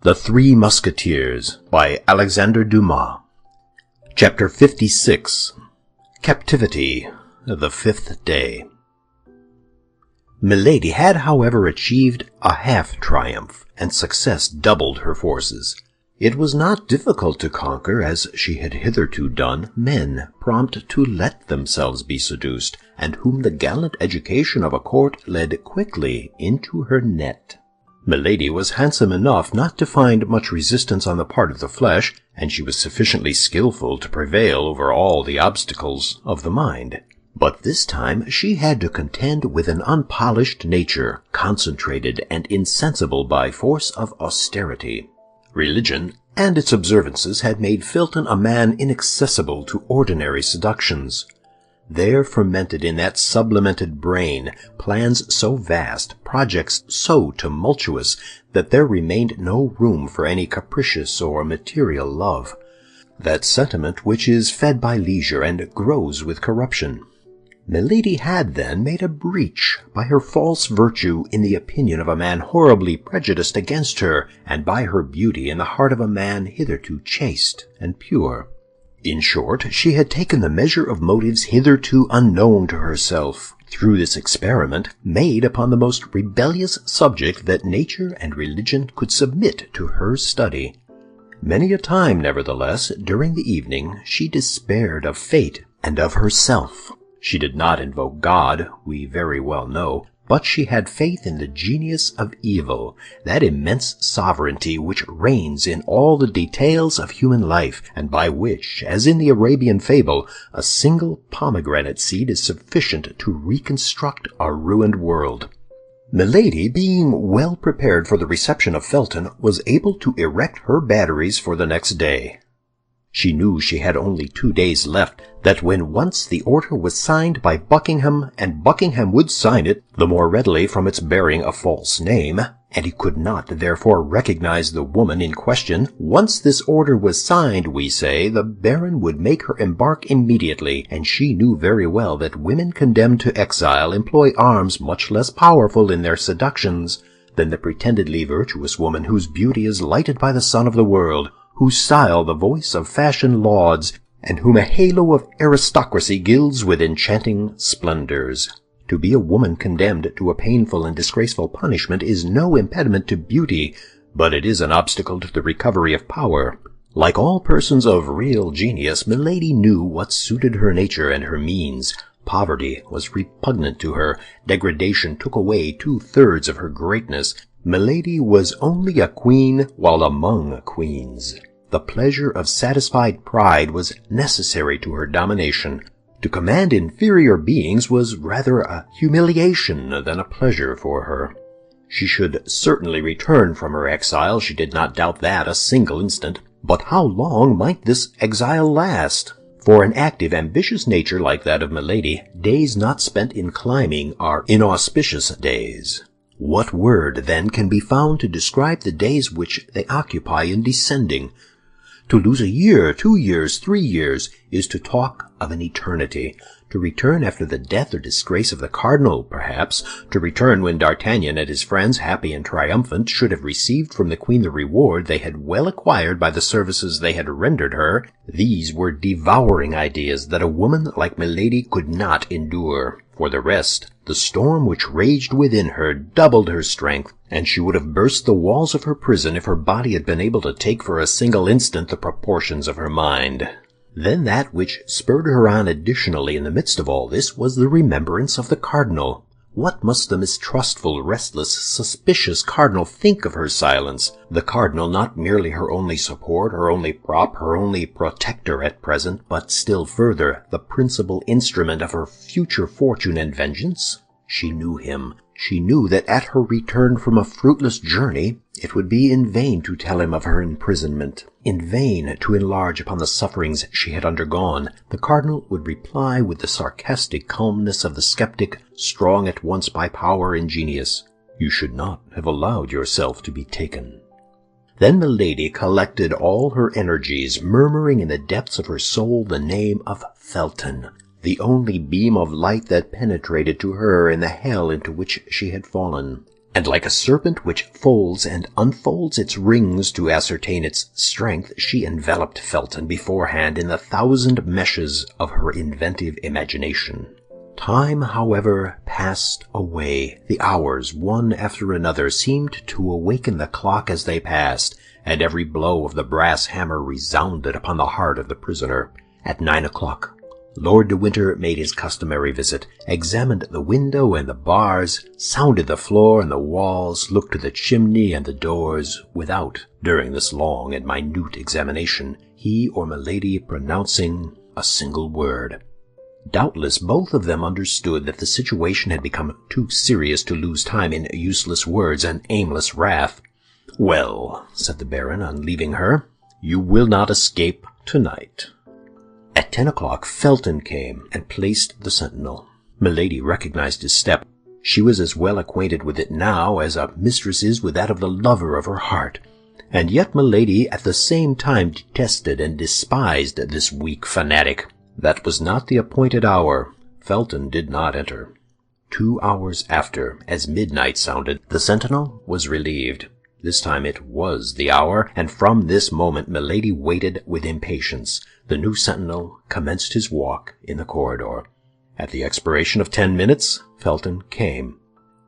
The Three Musketeers by Alexandre Dumas. Chapter 56. Captivity, the Fifth Day. Milady had, however, achieved a half-triumph, and success doubled her forces. It was not difficult to conquer, as she had hitherto done, men prompt to let themselves be seduced, and whom the gallant education of a court led quickly into her net. Milady was handsome enough not to find much resistance on the part of the flesh, and she was sufficiently skillful to prevail over all the obstacles of the mind. But this time she had to contend with an unpolished nature, concentrated and insensible by force of austerity. Religion and its observances had made Felton a man inaccessible to ordinary seductions. There fermented in that sublimated brain plans so vast, projects so tumultuous, that there remained no room for any capricious or material love, that sentiment which is fed by leisure and grows with corruption. Milady had then made a breach by her false virtue in the opinion of a man horribly prejudiced against her, and by her beauty in the heart of a man hitherto chaste and pure. In short, she had taken the measure of motives hitherto unknown to herself, through this experiment made upon the most rebellious subject that nature and religion could submit to her study. Many a time, nevertheless, during the evening, she despaired of fate and of herself. She did not invoke God, we very well know, but she had faith in the genius of evil, that immense sovereignty which reigns in all the details of human life, and by which, as in the Arabian fable, a single pomegranate seed is sufficient to reconstruct a ruined world. Milady, being well prepared for the reception of Felton, was able to erect her batteries for the next day. She knew she had only 2 days left, that when once the order was signed by Buckingham, and Buckingham would sign it the more readily from its bearing a false name, and he could not therefore recognize the woman in question, once this order was signed, we say, the Baron would make her embark immediately, and she knew very well that women condemned to exile employ arms much less powerful in their seductions than the pretendedly virtuous woman whose beauty is lighted by the sun of the world, whose style the voice of fashion lauds, and whom a halo of aristocracy gilds with enchanting splendors. To be a woman condemned to a painful and disgraceful punishment is no impediment to beauty, but it is an obstacle to the recovery of power. Like all persons of real genius, Milady knew what suited her nature and her means. Poverty was repugnant to her. Degradation took away 2/3 of her greatness. Milady was only a queen while among queens. The pleasure of satisfied pride was necessary to her domination. To command inferior beings was rather a humiliation than a pleasure for her. She should certainly return from her exile, she did not doubt that a single instant. But how long might this exile last? For an active, ambitious nature like that of Milady, days not spent in climbing are inauspicious days. What word, then, can be found to describe the days which they occupy in descending? To lose a year, 2 years, 3 years, is to talk of an eternity. To return after the death or disgrace of the cardinal, perhaps, to return when D'Artagnan and his friends, happy and triumphant, should have received from the queen the reward they had well acquired by the services they had rendered her, these were devouring ideas that a woman like Milady could not endure. For the rest, the storm which raged within her doubled her strength, and she would have burst the walls of her prison if her body had been able to take for a single instant the proportions of her mind. Then that which spurred her on additionally in the midst of all this was the remembrance of the cardinal. What must the mistrustful, restless, suspicious cardinal think of her silence? The cardinal, not merely her only support, her only prop, her only protector at present, but still further, the principal instrument of her future fortune and vengeance? She knew him. She knew that at her return from a fruitless journey, it would be in vain to tell him of her imprisonment, in vain to enlarge upon the sufferings she had undergone. The cardinal would reply with the sarcastic calmness of the skeptic, strong at once by power and genius, "You should not have allowed yourself to be taken." Then Milady collected all her energies, murmuring in the depths of her soul the name of Felton. the only beam of light that penetrated to her in the hell into which she had fallen. And like a serpent which folds and unfolds its rings to ascertain its strength, she enveloped Felton beforehand in the 1,000 meshes of her inventive imagination. Time, however, passed away. The hours, one after another, seemed to awaken the clock as they passed, and every blow of the brass hammer resounded upon the heart of the prisoner. At 9 o'clock, Lord de Winter made his customary visit, examined the window and the bars, sounded the floor and the walls, looked to the chimney and the doors, without, during this long and minute examination, he or Milady pronouncing a single word. Doubtless both of them understood that the situation had become too serious to lose time in useless words and aimless wrath. "Well," said the Baron on leaving her, "you will not escape tonight." At 10 o'clock Felton came and placed the sentinel. Milady recognized his step. She was as well acquainted with it now as a mistress is with that of the lover of her heart. And yet Milady at the same time detested and despised this weak fanatic. That was not the appointed hour. Felton did not enter. 2 hours after, as midnight sounded, the sentinel was relieved. This time it was the hour, and from this moment Milady waited with impatience. The new sentinel commenced his walk in the corridor. At the expiration of 10 minutes, Felton came.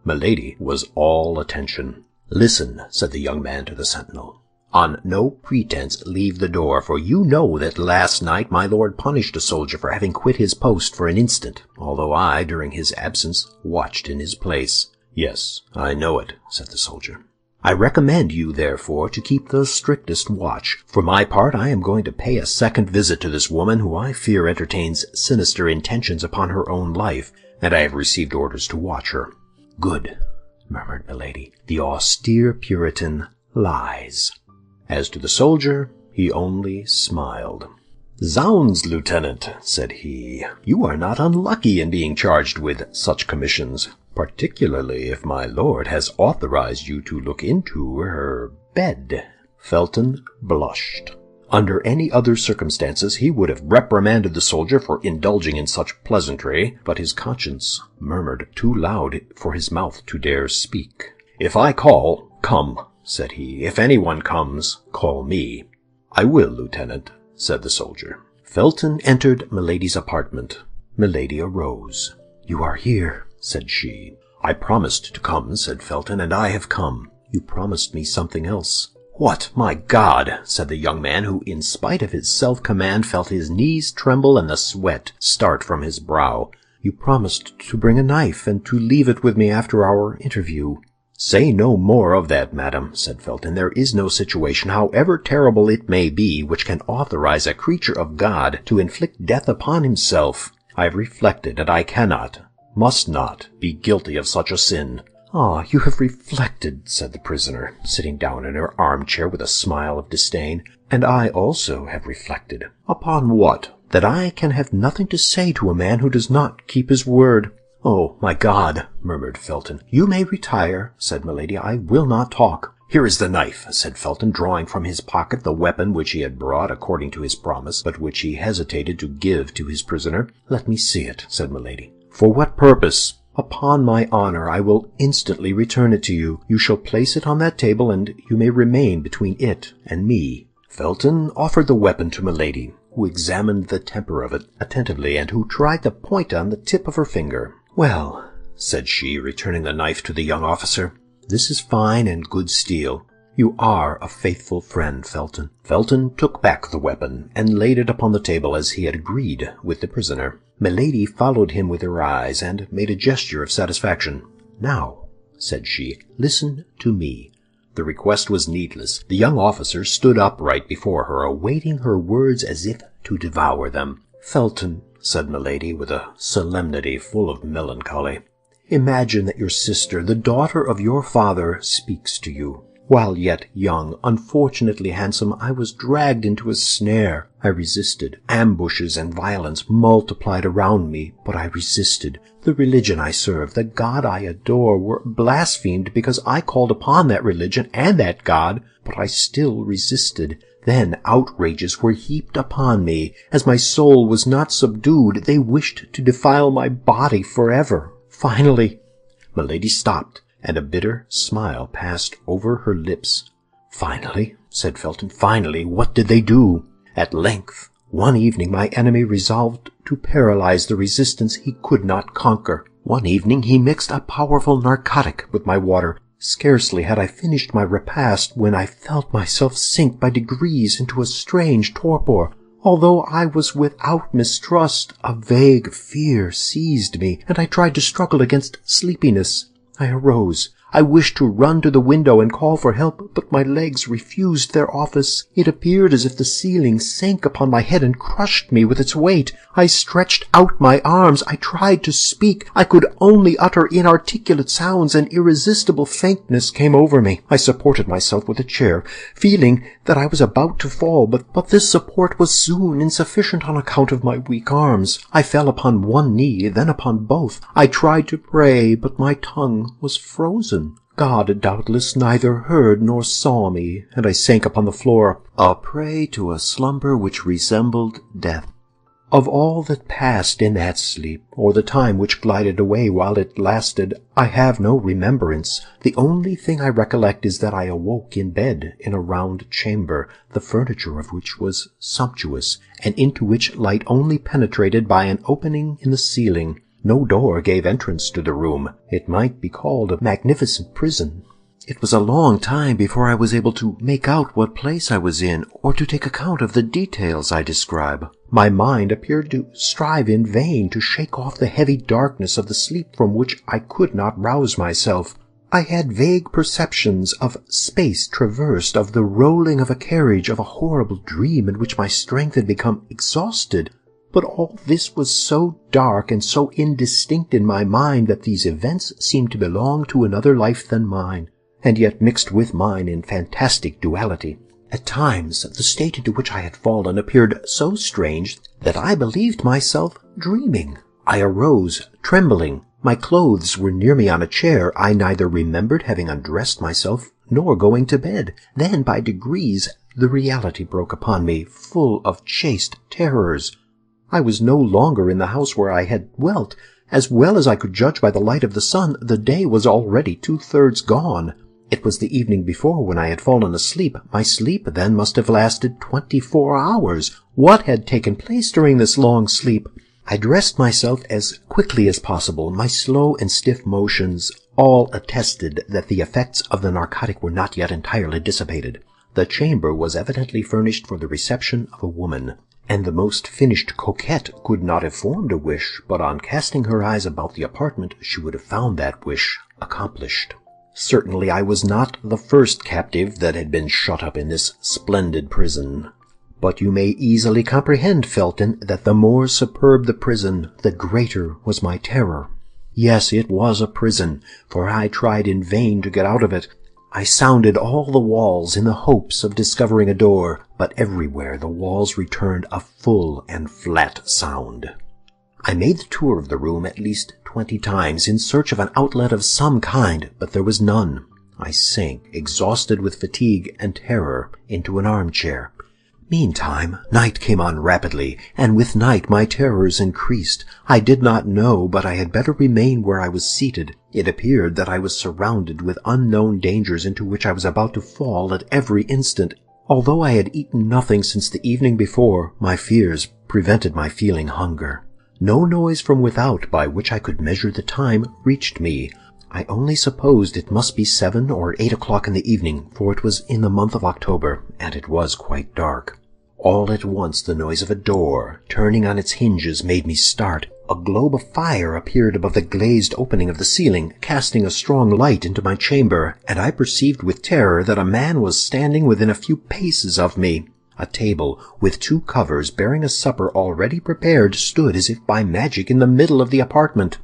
Milady was all attention. "Listen," said the young man to the sentinel. "On no pretense leave the door, for you know that last night my lord punished a soldier for having quit his post for an instant, although I, during his absence, watched in his place." "Yes, I know it," said the soldier. "I recommend you, therefore, to keep the strictest watch. For my part, I am going to pay a second visit to this woman, who I fear entertains sinister intentions upon her own life, and I have received orders to watch her." "Good," murmured Milady. "The austere Puritan lies." As to the soldier, he only smiled. "Zounds, Lieutenant," said he, "you are not unlucky in being charged with such commissions, particularly if my lord has authorized you to look into her bed." Felton blushed. Under any other circumstances he would have reprimanded the soldier for indulging in such pleasantry, but his conscience murmured too loud for his mouth to dare speak. "If I call, come," said he. "If anyone comes, call me." "I will, Lieutenant," said the soldier. Felton entered Milady's apartment. Milady arose. "You are here," said she. "I promised to come," said Felton, "and I have come." "You promised me something else." "What, my God!" said the young man, who, in spite of his self-command, felt his knees tremble and the sweat start from his brow. "You promised to bring a knife, and to leave it with me after our interview." "Say no more of that, madam," said Felton. "There is no situation, however terrible it may be, which can authorize a creature of God to inflict death upon himself. I have reflected, and I cannot, must not, be guilty of such a sin." "Ah, you have reflected," said the prisoner, sitting down in her armchair with a smile of disdain. "And I also have reflected." "Upon what?" "That I can have nothing to say to a man who does not keep his word." "Oh, my God!" murmured Felton. "You may retire," said Milady. "I will not talk." "Here is the knife," said Felton, drawing from his pocket the weapon which he had brought according to his promise, but which he hesitated to give to his prisoner. "Let me see it," said Milady. "For what purpose?" "Upon my honor, I will instantly return it to you. You shall place it on that table, and you may remain between it and me." Felton offered the weapon to Milady, who examined the temper of it attentively, and who tried the point on the tip of her finger. "Well," said she, returning the knife to the young officer, "this is fine and good steel. You are a faithful friend, Felton." Felton took back the weapon, and laid it upon the table as he had agreed with the prisoner. Milady followed him with her eyes, and made a gesture of satisfaction. "Now," said she, "listen to me." The request was needless. The young officer stood upright before her, awaiting her words as if to devour them. "Felton," said Milady, with a solemnity full of melancholy, "imagine that your sister, the daughter of your father, speaks to you. While yet young, unfortunately handsome, I was dragged into a snare. I resisted. Ambushes and violence multiplied around me, but I resisted. The religion I serve, the God I adore, were blasphemed because I called upon that religion and that God, but I still resisted. Then outrages were heaped upon me. As my soul was not subdued, they wished to defile my body forever. Finally, Milady stopped, and a bitter smile passed over her lips. "Finally," said Felton, "finally, what did they do?" "At length, one evening my enemy resolved to paralyze the resistance he could not conquer. One evening he mixed a powerful narcotic with my water. Scarcely had I finished my repast when I felt myself sink by degrees into a strange torpor. Although I was without mistrust, a vague fear seized me, and I tried to struggle against sleepiness. I arose. I wished to run to the window and call for help, but my legs refused their office. It appeared as if the ceiling sank upon my head and crushed me with its weight. I stretched out my arms. I tried to speak. I could only utter inarticulate sounds. An irresistible faintness came over me. I supported myself with a chair, feeling that I was about to fall, but this support was soon insufficient on account of my weak arms. I fell upon one knee, then upon both. I tried to pray, but my tongue was frozen. God doubtless neither heard nor saw me, and I sank upon the floor, a prey to a slumber which resembled death. Of all that passed in that sleep, or the time which glided away while it lasted, I have no remembrance. The only thing I recollect is that I awoke in bed in a round chamber, the furniture of which was sumptuous, and into which light only penetrated by an opening in the ceiling. No door gave entrance to the room. It might be called a magnificent prison. It was a long time before I was able to make out what place I was in, or to take account of the details I describe. My mind appeared to strive in vain to shake off the heavy darkness of the sleep from which I could not rouse myself. I had vague perceptions of space traversed, of the rolling of a carriage, of a horrible dream in which my strength had become exhausted. But all this was so dark and so indistinct in my mind that these events seemed to belong to another life than mine, and yet mixed with mine in fantastic duality. At times the state into which I had fallen appeared so strange that I believed myself dreaming. I arose, trembling. My clothes were near me on a chair. I neither remembered having undressed myself nor going to bed. Then, by degrees, the reality broke upon me, full of chaste terrors. I was no longer in the house where I had dwelt. As well as I could judge by the light of the sun, the day was already 2/3 gone. It was the evening before when I had fallen asleep. My sleep then must have lasted 24 hours. What had taken place during this long sleep? I dressed myself as quickly as possible. My slow and stiff motions all attested that the effects of the narcotic were not yet entirely dissipated. The chamber was evidently furnished for the reception of a woman, and the most finished coquette could not have formed a wish, but on casting her eyes about the apartment she would have found that wish accomplished. Certainly I was not the first captive that had been shut up in this splendid prison. But you may easily comprehend, Felton, that the more superb the prison, the greater was my terror. Yes, it was a prison, for I tried in vain to get out of it. I sounded all the walls in the hopes of discovering a door, but everywhere the walls returned a full and flat sound. I made the tour of the room at least 20 times in search of an outlet of some kind, but there was none. I sank, exhausted with fatigue and terror, into an armchair. Meantime, night came on rapidly, and with night my terrors increased. I did not know but I had better remain where I was seated. It appeared that I was surrounded with unknown dangers into which I was about to fall at every instant. Although I had eaten nothing since the evening before, my fears prevented my feeling hunger. No noise from without by which I could measure the time reached me. I only supposed it must be 7 or 8 o'clock in the evening, for it was in the month of October, and it was quite dark. All at once the noise of a door, turning on its hinges, made me start. A globe of fire appeared above the glazed opening of the ceiling, casting a strong light into my chamber, and I perceived with terror that a man was standing within a few paces of me. A table, with 2 covers bearing a supper already prepared, stood as if by magic in the middle of the apartment.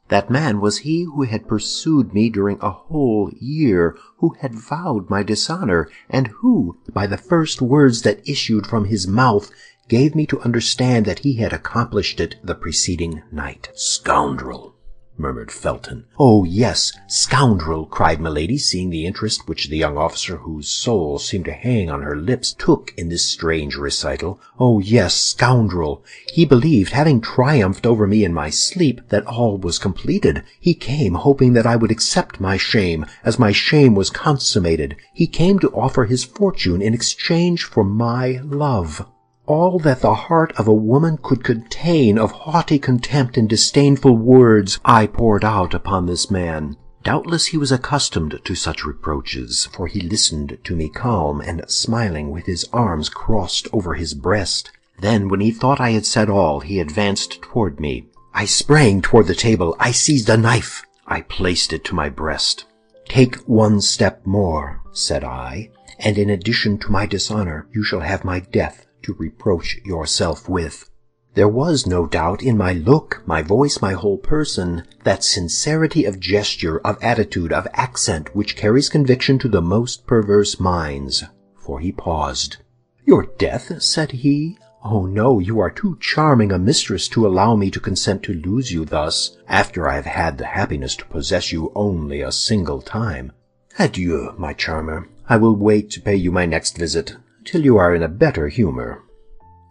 That man was he who had pursued me during a whole year, who had vowed my dishonor, and who, by the first words that issued from his mouth, gave me to understand that he had accomplished it the preceding night. Scoundrel! murmured Felton. "Oh, yes, scoundrel!" cried Milady, seeing the interest which the young officer, whose soul seemed to hang on her lips, took in this strange recital. "Oh, yes, scoundrel! He believed, having triumphed over me in my sleep, that all was completed. He came, hoping that I would accept my shame, as my shame was consummated. He came to offer his fortune in exchange for my love. All that the heart of a woman could contain of haughty contempt and disdainful words I poured out upon this man. Doubtless he was accustomed to such reproaches, for he listened to me calm and smiling with his arms crossed over his breast. Then, when he thought I had said all, he advanced toward me. I sprang toward the table. I seized a knife. I placed it to my breast. "Take one step more," said I, "and in addition to my dishonor, you shall have my death to reproach yourself with." There was no doubt in my look, my voice, my whole person, that sincerity of gesture, of attitude, of accent which carries conviction to the most perverse minds. For he paused. "Your death?" said he. "Oh, no, you are too charming a mistress to allow me to consent to lose you thus, after I have had the happiness to possess you only a single time. Adieu, my charmer. I will wait to pay you my next visit, till you are in a better humor."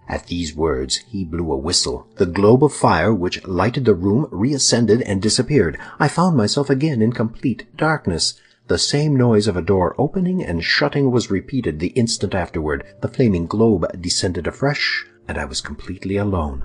At these words he blew a whistle. The globe of fire which lighted the room reascended and disappeared. I found myself again in complete darkness. The same noise of a door opening and shutting was repeated the instant afterward. The flaming globe descended afresh, and I was completely alone.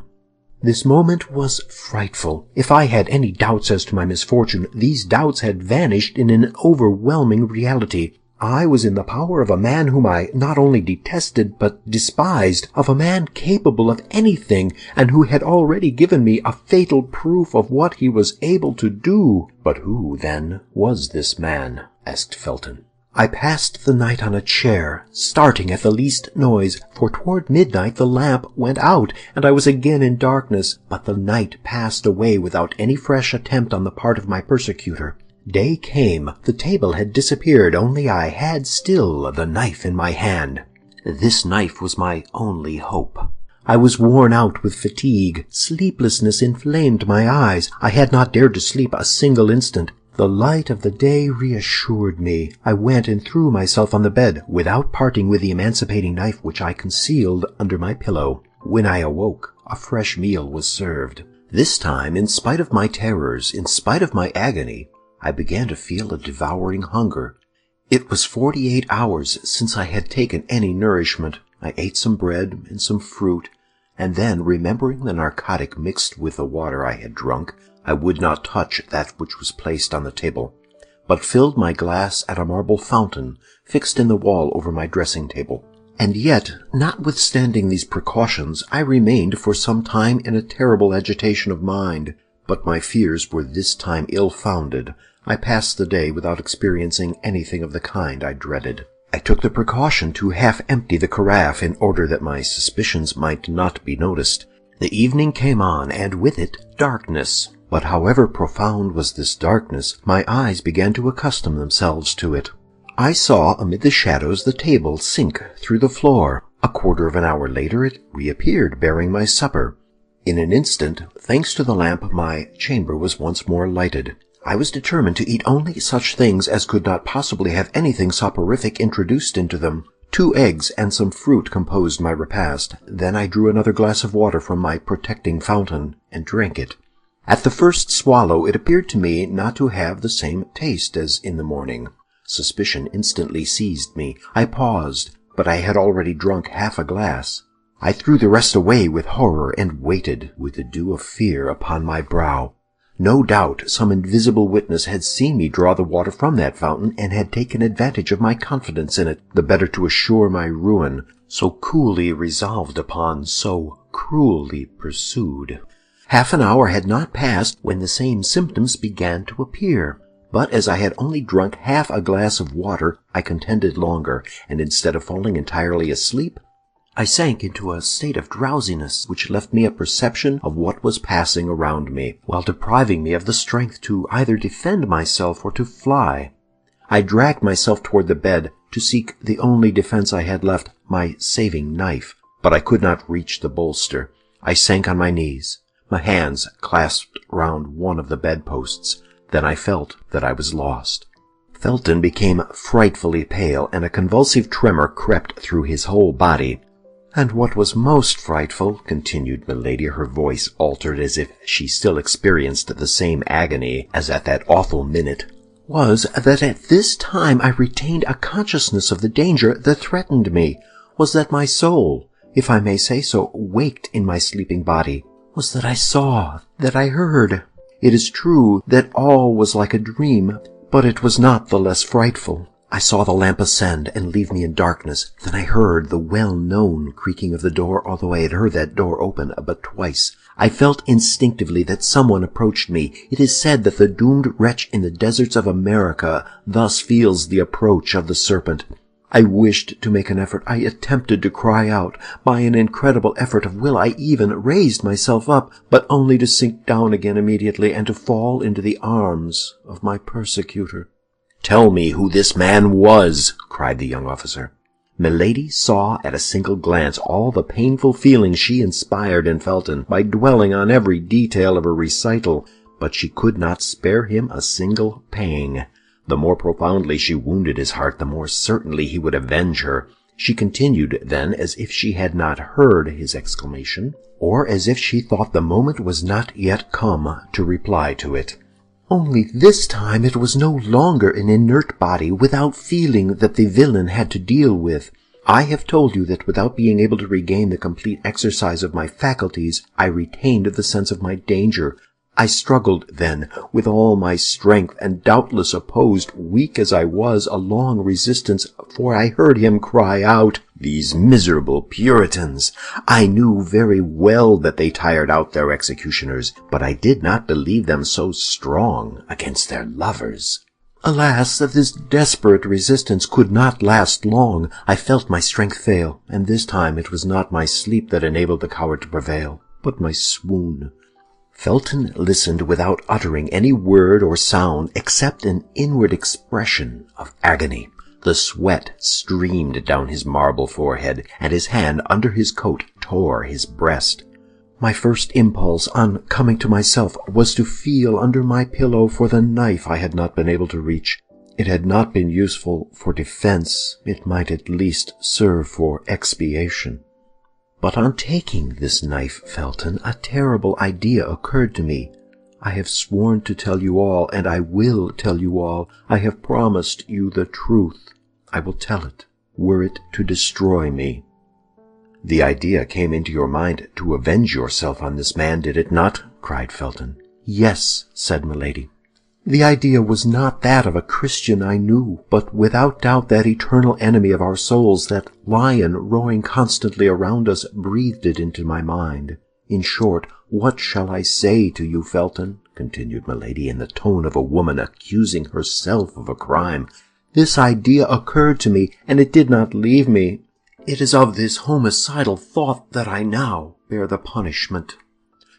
This moment was frightful. If I had any doubts as to my misfortune, these doubts had vanished in an overwhelming reality. I was in the power of a man whom I not only detested but despised, of a man capable of anything, and who had already given me a fatal proof of what he was able to do. "But who, then, was this man?" asked Felton. I passed the night on a chair, starting at the least noise, for toward midnight the lamp went out, and I was again in darkness. But the night passed away without any fresh attempt on the part of my persecutor. Day came. The table had disappeared, only I had still the knife in my hand. This knife was my only hope. I was worn out with fatigue. Sleeplessness inflamed my eyes. I had not dared to sleep a single instant. The light of the day reassured me. I went and threw myself on the bed, without parting with the emancipating knife which I concealed under my pillow. When I awoke, a fresh meal was served. This time, in spite of my terrors, in spite of my agony, I began to feel a devouring hunger. It was 48 hours since I had taken any nourishment. I ate some bread and some fruit, and then, remembering the narcotic mixed with the water I had drunk, I would not touch that which was placed on the table, but filled my glass at a marble fountain fixed in the wall over my dressing-table. And yet, notwithstanding these precautions, I remained for some time in a terrible agitation of mind. But my fears were this time ill-founded. I passed the day without experiencing anything of the kind I dreaded. I took the precaution to half-empty the carafe in order that my suspicions might not be noticed. The evening came on, and with it darkness. But however profound was this darkness, my eyes began to accustom themselves to it. I saw amid the shadows the table sink through the floor. A quarter of an hour later it reappeared, bearing my supper. In an instant, thanks to the lamp, my chamber was once more lighted. I was determined to eat only such things as could not possibly have anything soporific introduced into them. 2 eggs and some fruit composed my repast. Then I drew another glass of water from my protecting fountain and drank it. At the first swallow it appeared to me not to have the same taste as in the morning. Suspicion instantly seized me. I paused, but I had already drunk half a glass. I threw the rest away with horror and waited with the dew of fear upon my brow. No doubt some invisible witness had seen me draw the water from that fountain and had taken advantage of my confidence in it, the better to assure my ruin, so coolly resolved upon, so cruelly pursued. Half an hour had not passed when the same symptoms began to appear. But as I had only drunk half a glass of water, I contended longer, and instead of falling entirely asleep, I sank into a state of drowsiness which left me a perception of what was passing around me, while depriving me of the strength to either defend myself or to fly. I dragged myself toward the bed to seek the only defense I had left, my saving knife, but I could not reach the bolster. I sank on my knees. My hands clasped round one of the bedposts. Then I felt that I was lost. Felton became frightfully pale, and a convulsive tremor crept through his whole body. "And what was most frightful," continued Milady, her voice altered as if she still experienced the same agony as at that awful minute, "was that at this time I retained a consciousness of the danger that threatened me, was that my soul, if I may say so, waked in my sleeping body, was that I saw, that I heard. It is true that all was like a dream, but it was not the less frightful. I saw the lamp ascend and leave me in darkness. Then I heard the well-known creaking of the door, although I had heard that door open but twice. I felt instinctively that someone approached me. It is said that the doomed wretch in the deserts of America thus feels the approach of the serpent. I wished to make an effort. I attempted to cry out. By an incredible effort of will I even raised myself up, but only to sink down again immediately and to fall into the arms of my persecutor." "Tell me who this man was," cried the young officer. Milady saw at a single glance all the painful feelings she inspired in Felton by dwelling on every detail of her recital, but she could not spare him a single pang. The more profoundly she wounded his heart, the more certainly he would avenge her. She continued then, as if she had not heard his exclamation, or as if she thought the moment was not yet come to reply to it. "Only this time it was no longer an inert body without feeling that the villain had to deal with. I have told you that without being able to regain the complete exercise of my faculties, I retained the sense of my danger. I struggled, then, with all my strength, and doubtless opposed, weak as I was, a long resistance, for I heard him cry out, 'These miserable Puritans!' I knew very well that they tired out their executioners, but I did not believe them so strong against their lovers. Alas, that this desperate resistance could not last long. I felt my strength fail, and this time it was not my sleep that enabled the coward to prevail, but my swoon." Felton listened without uttering any word or sound except an inward expression of agony. The sweat streamed down his marble forehead, and his hand under his coat tore his breast. My first impulse, on coming to myself, was to feel under my pillow for the knife I had not been able to reach. It had not been useful for defense. It might at least serve for expiation. But on taking this knife, Felton, a terrible idea occurred to me. I have sworn to tell you all, and I will tell you all. I have promised you the truth. I will tell it, were it to destroy me." "The idea came into your mind to avenge yourself on this man, did it not?" cried Felton. "Yes," said Milady. "The idea was not that of a Christian I knew, but without doubt that eternal enemy of our souls, that lion roaring constantly around us, breathed it into my mind. In short, what shall I say to you, Felton?" continued Milady in the tone of a woman accusing herself of a crime. "This idea occurred to me, and it did not leave me. It is of this homicidal thought that I now bear the punishment."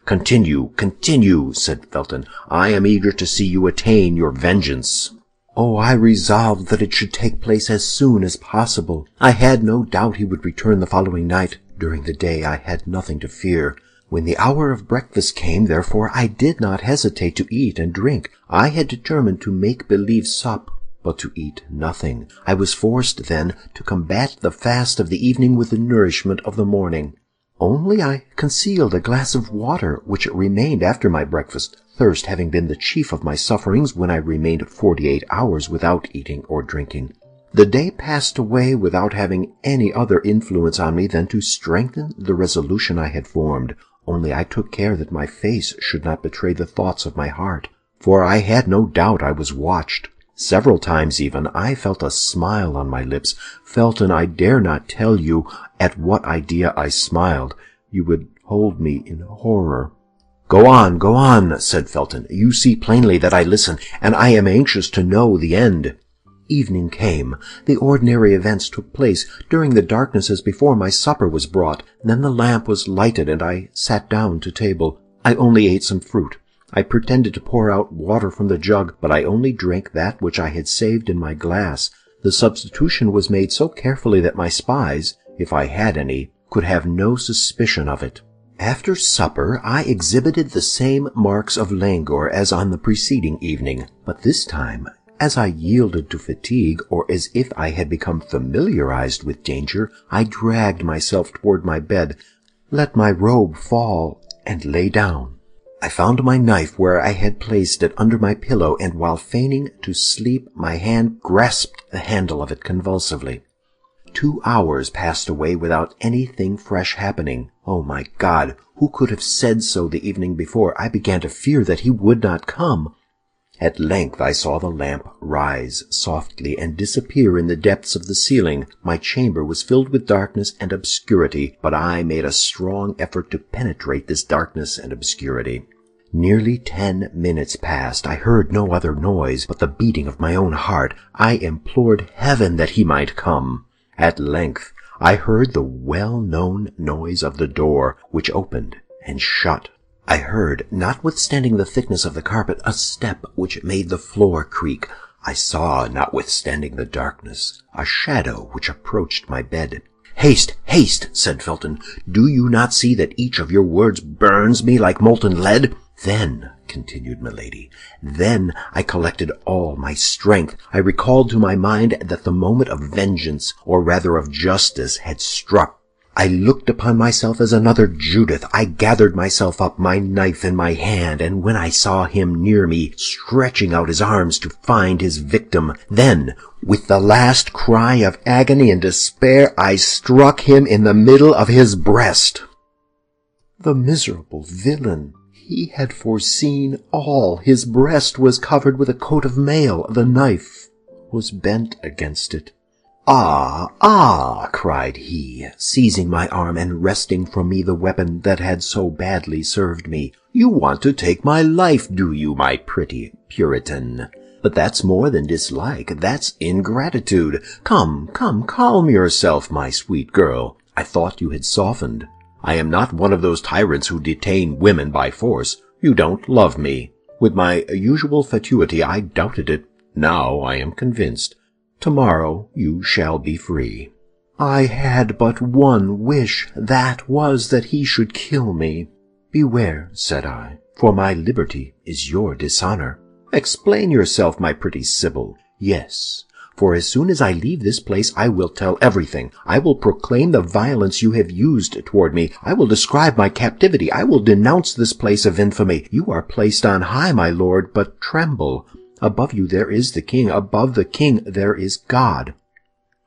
"Continue, continue," said Felton. "I am eager to see you attain your vengeance." "Oh, I resolved that it should take place as soon as possible. I had no doubt he would return the following night. During the day I had nothing to fear. When the hour of breakfast came, therefore, I did not hesitate to eat and drink. I had determined to make believe sup, but to eat nothing. I was forced, then, to combat the fast of the evening with the nourishment of the morning. Only I concealed a glass of water, which remained after my breakfast, thirst having been the chief of my sufferings when I remained 48 hours without eating or drinking. The day passed away without having any other influence on me than to strengthen the resolution I had formed, only I took care that my face should not betray the thoughts of my heart, for I had no doubt I was watched. Several times even I felt a smile on my lips. Felton, I dare not tell you at what idea I smiled. You would hold me in horror." Go on," said Felton. "You see plainly that I listen, and I am anxious to know the end." Evening came. The ordinary events took place. During the darkness as before, my supper was brought. Then the lamp was lighted, and I sat down to table. I only ate some fruit. I pretended to pour out water from the jug, but I only drank that which I had saved in my glass. The substitution was made so carefully that my spies, if I had any, could have no suspicion of it. After supper, I exhibited the same marks of languor as on the preceding evening, but this time, as I yielded to fatigue, or as if I had become familiarized with danger, I dragged myself toward my bed, let my robe fall, and lay down. I found my knife where I had placed it under my pillow, and while feigning to sleep, my hand grasped the handle of it convulsively. 2 hours passed away without anything fresh happening. Oh, my God, who could have said so the evening before? I began to fear that he would not come. At length I saw the lamp rise softly and disappear in the depths of the ceiling. My chamber was filled with darkness and obscurity, but I made a strong effort to penetrate this darkness and obscurity. Nearly 10 minutes passed. I heard no other noise but the beating of my own heart. I implored heaven that he might come. At length I heard the well-known noise of the door, which opened and shut. I heard, notwithstanding the thickness of the carpet, a step which made the floor creak. I saw, notwithstanding the darkness, a shadow which approached my bed. "Haste, haste," said Felton. "Do you not see that each of your words burns me like molten lead?" "Then," continued Milady, "then I collected all my strength. I recalled to my mind that the moment of vengeance, or rather of justice, had struck. I looked upon myself as another Judith. I gathered myself up, my knife in my hand, and when I saw him near me, stretching out his arms to find his victim, then, with the last cry of agony and despair, I struck him in the middle of his breast." The miserable villain! He had foreseen all. His breast was covered with a coat of mail. The knife was bent against it. "Ah, ah!" cried he, seizing my arm and wresting from me the weapon that had so badly served me. "You want to take my life, do you, my pretty Puritan? But that's more than dislike, that's ingratitude. Come, come, calm yourself, my sweet girl. I thought you had softened. I am not one of those tyrants who detain women by force. You don't love me. With my usual fatuity I doubted it. Now I am convinced. Tomorrow you shall be free." I had but one wish. That was that he should kill me. "Beware," said I, "for my liberty is your dishonor." "Explain yourself, my pretty Sibyl." "Yes, for as soon as I leave this place I will tell everything. I will proclaim the violence you have used toward me. I will describe my captivity. I will denounce this place of infamy. You are placed on high, my lord, but tremble. Above you there is the king. Above the king there is God."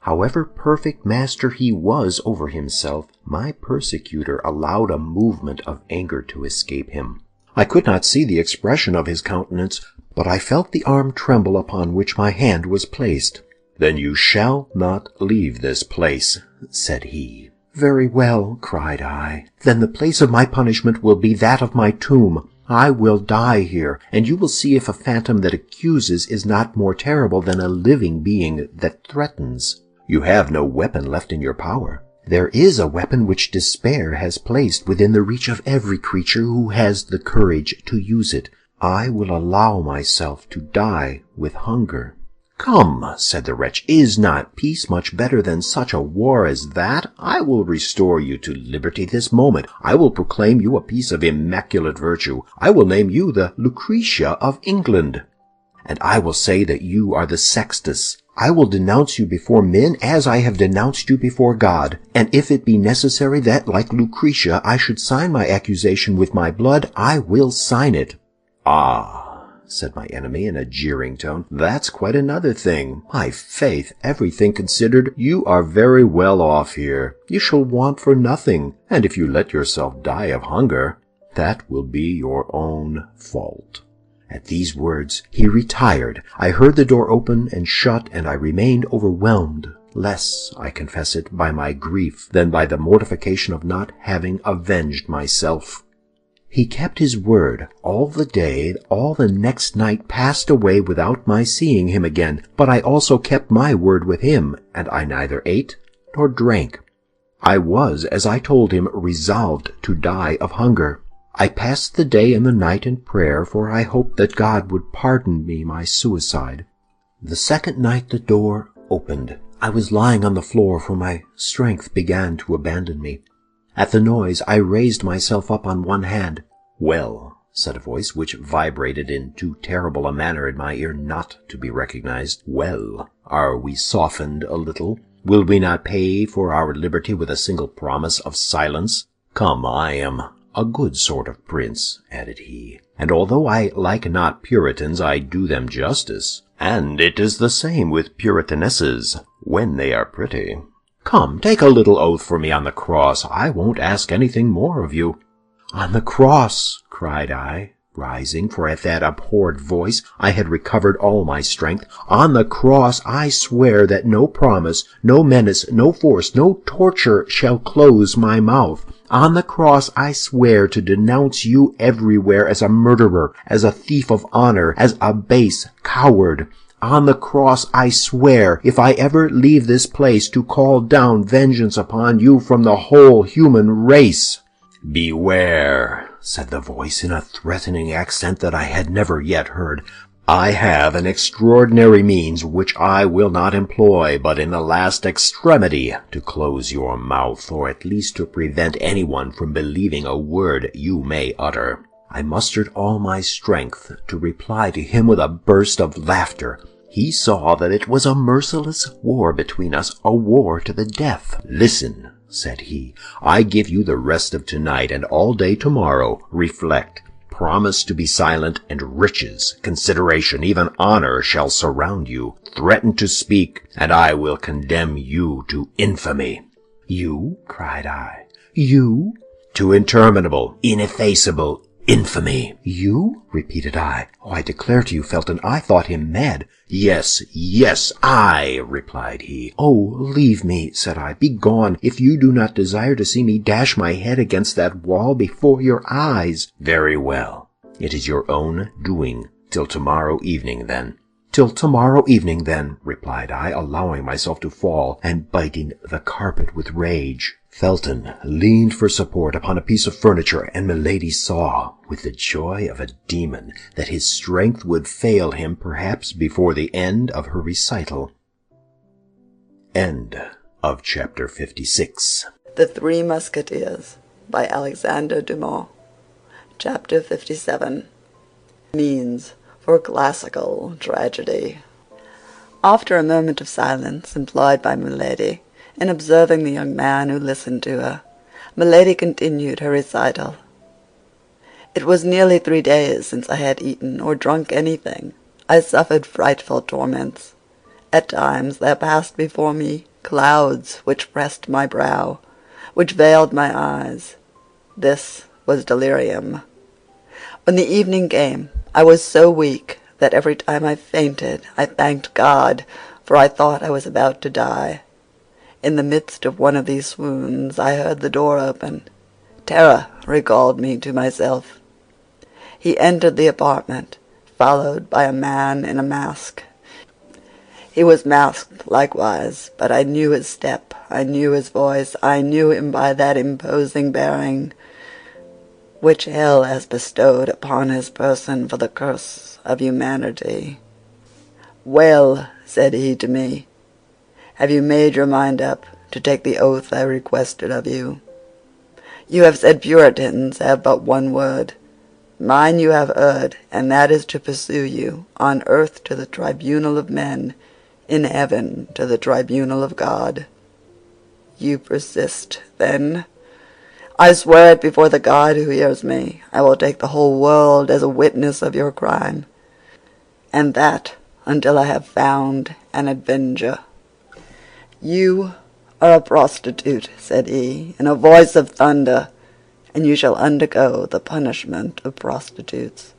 However perfect master he was over himself, my persecutor allowed a movement of anger to escape him. I could not see the expression of his countenance, but I felt the arm tremble upon which my hand was placed. "Then you shall not leave this place," said he. "Very well," cried I. "Then the place of my punishment will be that of my tomb. I will die here, and you will see if a phantom that accuses is not more terrible than a living being that threatens. You have no weapon left in your power. There is a weapon which despair has placed within the reach of every creature who has the courage to use it. I will allow myself to die with hunger." "Come," said the wretch, "is not peace much better than such a war as that? I will restore you to liberty this moment. I will proclaim you a piece of immaculate virtue. I will name you the Lucretia of England. And I will say that you are the Sextus. I will denounce you before men as I have denounced you before God. And if it be necessary that, like Lucretia, I should sign my accusation with my blood, I will sign it." "Ah," said my enemy in a jeering tone, "that's quite another thing. My faith, everything considered, you are very well off here. You shall want for nothing, and if you let yourself die of hunger, that will be your own fault." At these words he retired. I heard the door open and shut, and I remained overwhelmed, less, I confess it, by my grief than by the mortification of not having avenged myself. He kept his word. All the day, all the next night passed away without my seeing him again, but I also kept my word with him, and I neither ate nor drank. I was, as I told him, resolved to die of hunger. I passed the day and the night in prayer, for I hoped that God would pardon me my suicide. The second night the door opened. I was lying on the floor, for my strength began to abandon me. At the noise, I raised myself up on one hand. "Well," said a voice which vibrated in too terrible a manner in my ear not to be recognized. "Well, are we softened a little? Will we not pay for our liberty with a single promise of silence? Come, I am a good sort of prince," added he, "and although I like not Puritans, I do them justice. And it is the same with Puritanesses, when they are pretty. Come, take a little oath for me on the cross. I won't ask anything more of you." "On the cross!" cried I, rising, for at that abhorred voice I had recovered all my strength. "On the cross I swear that no promise, no menace, no force, no torture shall close my mouth. On the cross I swear to denounce you everywhere as a murderer, as a thief of honor, as a base coward. On the cross I swear, if I ever leave this place, to call down vengeance upon you from the whole human race." "Beware," said the voice in a threatening accent that I had never yet heard. "I have an extraordinary means which I will not employ but in the last extremity to close your mouth, or at least to prevent anyone from believing a word you may utter." I mustered all my strength to reply to him with a burst of laughter. He saw that it was a merciless war between us, a war to the death. "Listen," said he, "I give you the rest of tonight and all day tomorrow. Reflect. Promise to be silent, and riches, consideration, even honor shall surround you. Threaten to speak, and I will condemn you to infamy." "You?" cried I. "You?" "To interminable, ineffaceable infamy." "You?" repeated I. "Oh, I declare to you, Felton, I thought him mad." "Yes, yes, I," replied he. "Oh, leave me," said I. "Be gone, if you do not desire to see me dash my head against that wall before your eyes." "Very well. It is your own doing. Till tomorrow evening, then." "Till tomorrow evening, then," replied I, allowing myself to fall and biting the carpet with rage. Felton leaned for support upon a piece of furniture, and Milady saw, with the joy of a demon, that his strength would fail him perhaps before the end of her recital. End of chapter 56. The Three Musketeers by Alexandre Dumas. Chapter 57. Means for classical tragedy. After a moment of silence employed by Milady in observing the young man who listened to her, Milady continued her recital. "It was nearly 3 days since I had eaten or drunk anything. I suffered frightful torments. At times there passed before me clouds which pressed my brow, which veiled my eyes. This was delirium. When the evening came, I was so weak that every time I fainted I thanked God, for I thought I was about to die. In the midst of one of these swoons I heard the door open. Terror recalled me to myself. He entered the apartment, followed by a man in a mask. He was masked likewise, but I knew his step, I knew his voice, I knew him by that imposing bearing which hell has bestowed upon his person for the curse of humanity. "Well," said he to me, "have you made your mind up to take the oath I requested of you? You have said Puritans have but one word. Mine you have heard, and that is to pursue you, on earth to the tribunal of men, in heaven to the tribunal of God. You persist, then? I swear it before the God who hears me. I will take the whole world as a witness of your crime, and that until I have found an avenger." "You are a prostitute," said he, in a voice of thunder, "and you shall undergo the punishment of prostitutes.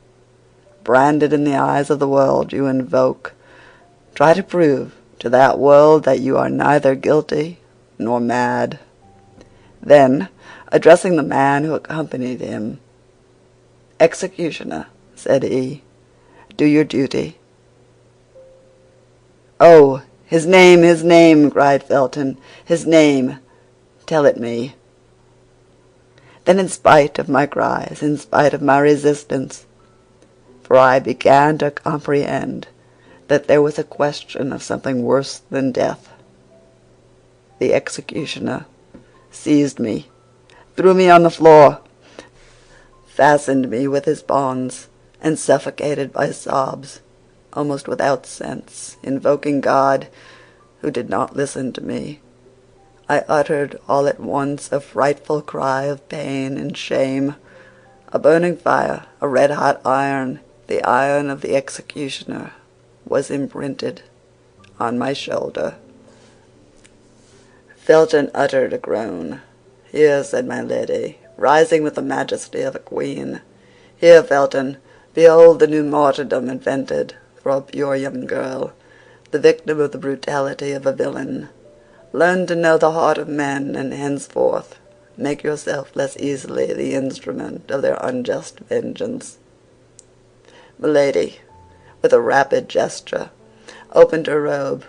Branded in the eyes of the world you invoke, try to prove to that world that you are neither guilty nor mad." Then, addressing the man who accompanied him, "Executioner," said he, "do your duty." "Oh, his name!" cried Felton. "His name! Tell it me." Then, in spite of my cries, in spite of my resistance, for I began to comprehend that there was a question of something worse than death, the executioner seized me, threw me on the floor, fastened me with his bonds, and suffocated by sobs, almost without sense, invoking God, who did not listen to me. I uttered all at once a frightful cry of pain and shame. A burning fire, a red-hot iron, the iron of the executioner, was imprinted on my shoulder. Felton uttered a groan. "Here," said my lady, rising with the majesty of a queen. "Here, Felton, behold the new martyrdom invented for a pure young girl, the victim of the brutality of a villain. Learn to know the heart of men, and henceforth make yourself less easily the instrument of their unjust vengeance." Milady, with a rapid gesture, opened her robe,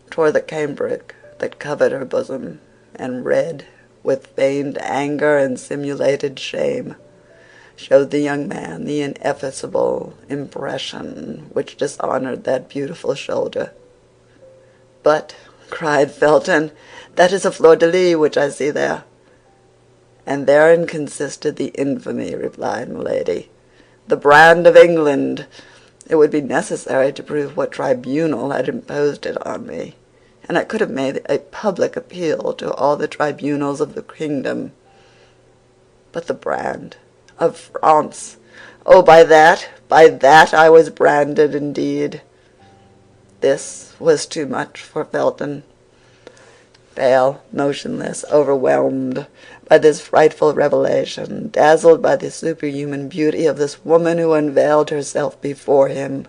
tore the cambric that covered her bosom, and read, with feigned anger and simulated shame, showed the young man the ineffaceable impression which dishonored that beautiful shoulder. "But," cried Felton, "that is a fleur-de-lis which I see there." "And therein consisted the infamy," replied Milady. "The brand of England. It would be necessary to prove what tribunal had imposed it on me, and I could have made a public appeal to all the tribunals of the kingdom. But the brand of France! Oh, by that I was branded indeed." This was too much for Felton. Pale, motionless, overwhelmed by this frightful revelation, dazzled by the superhuman beauty of this woman who unveiled herself before him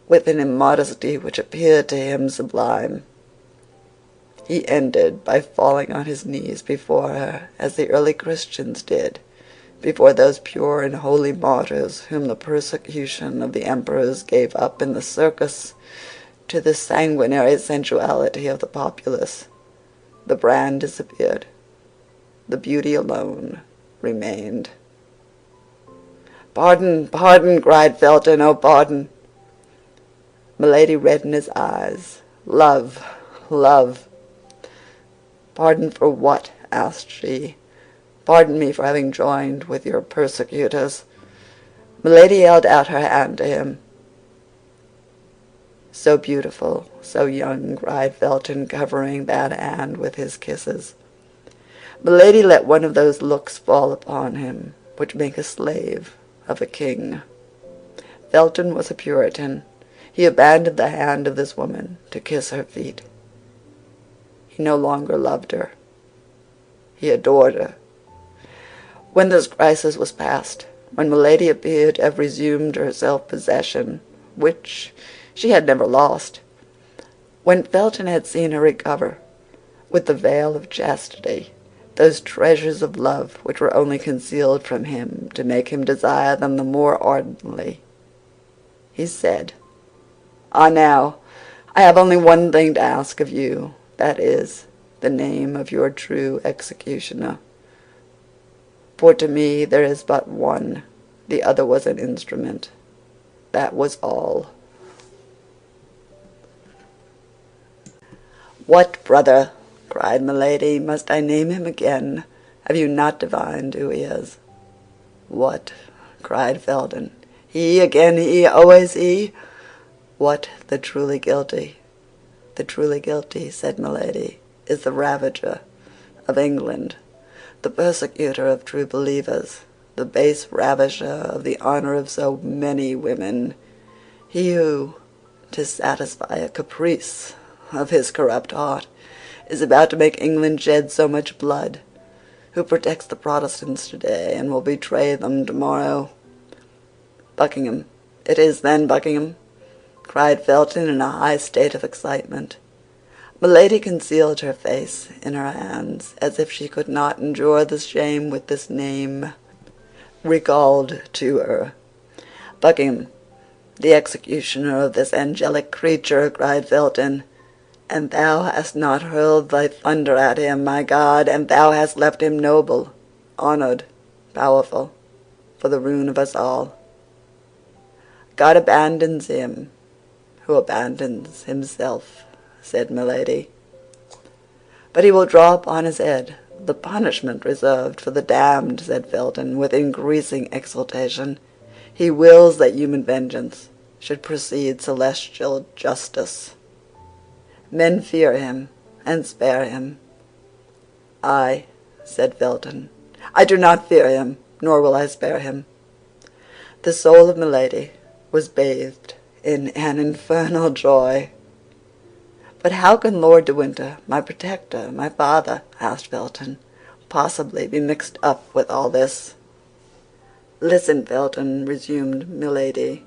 with an immodesty which appeared to him sublime, he ended by falling on his knees before her, as the early Christians did before those pure and holy martyrs whom the persecution of the emperors gave up in the circus to the sanguinary sensuality of the populace. The brand disappeared. The beauty alone remained. "Pardon, pardon!" cried Felton. "Oh, pardon!" Milady read in his eyes. "Love, love!" "Pardon for what?" asked she. "Pardon me for having joined with your persecutors." Milady held out her hand to him. "So beautiful, so young!" cried Felton, covering that hand with his kisses. Milady let one of those looks fall upon him which make a slave of a king. Felton was a Puritan. He abandoned the hand of this woman to kiss her feet. He no longer loved her. He adored her. When this crisis was past, when Milady appeared to have resumed her self-possession, which she had never lost, when Felton had seen her recover, with the veil of chastity, those treasures of love which were only concealed from him to make him desire them the more ardently, he said, "Ah, now, I have only one thing to ask of you, that is, the name of your true executioner. For to me there is but one. The other was an instrument. That was all." "What, brother!" cried Milady. "Must I name him again? Have you not divined who he is?" "What!" cried Felton. "He again, he, always he? What, the truly guilty?" "The truly guilty," said Milady, "is the ravager of England, the persecutor of true believers, the base ravisher of the honor of so many women, he who, to satisfy a caprice of his corrupt heart, is about to make England shed so much blood, who protects the Protestants today and will betray them tomorrow." "Buckingham! It is, then, Buckingham!" cried Felton in a high state of excitement. Milady concealed her face in her hands, as if she could not endure the shame with this name recalled to her. "Buckingham, the executioner of this angelic creature!" cried Felton. "And thou hast not hurled thy thunder at him, my God, and thou hast left him noble, honored, powerful, for the ruin of us all. God abandons him who abandons himself," said Milady. "But he will draw upon his head "The punishment reserved for the damned," said Felton, with increasing exultation. "He wills that human vengeance should precede celestial justice. Men fear him and spare him." "I," said Felton, "I do not fear him, nor will I spare him." The soul of Milady was bathed in an infernal joy. "But how can Lord de Winter, my protector, my father," asked Felton, "possibly be mixed up with all this?" "Listen, Felton," resumed Milady,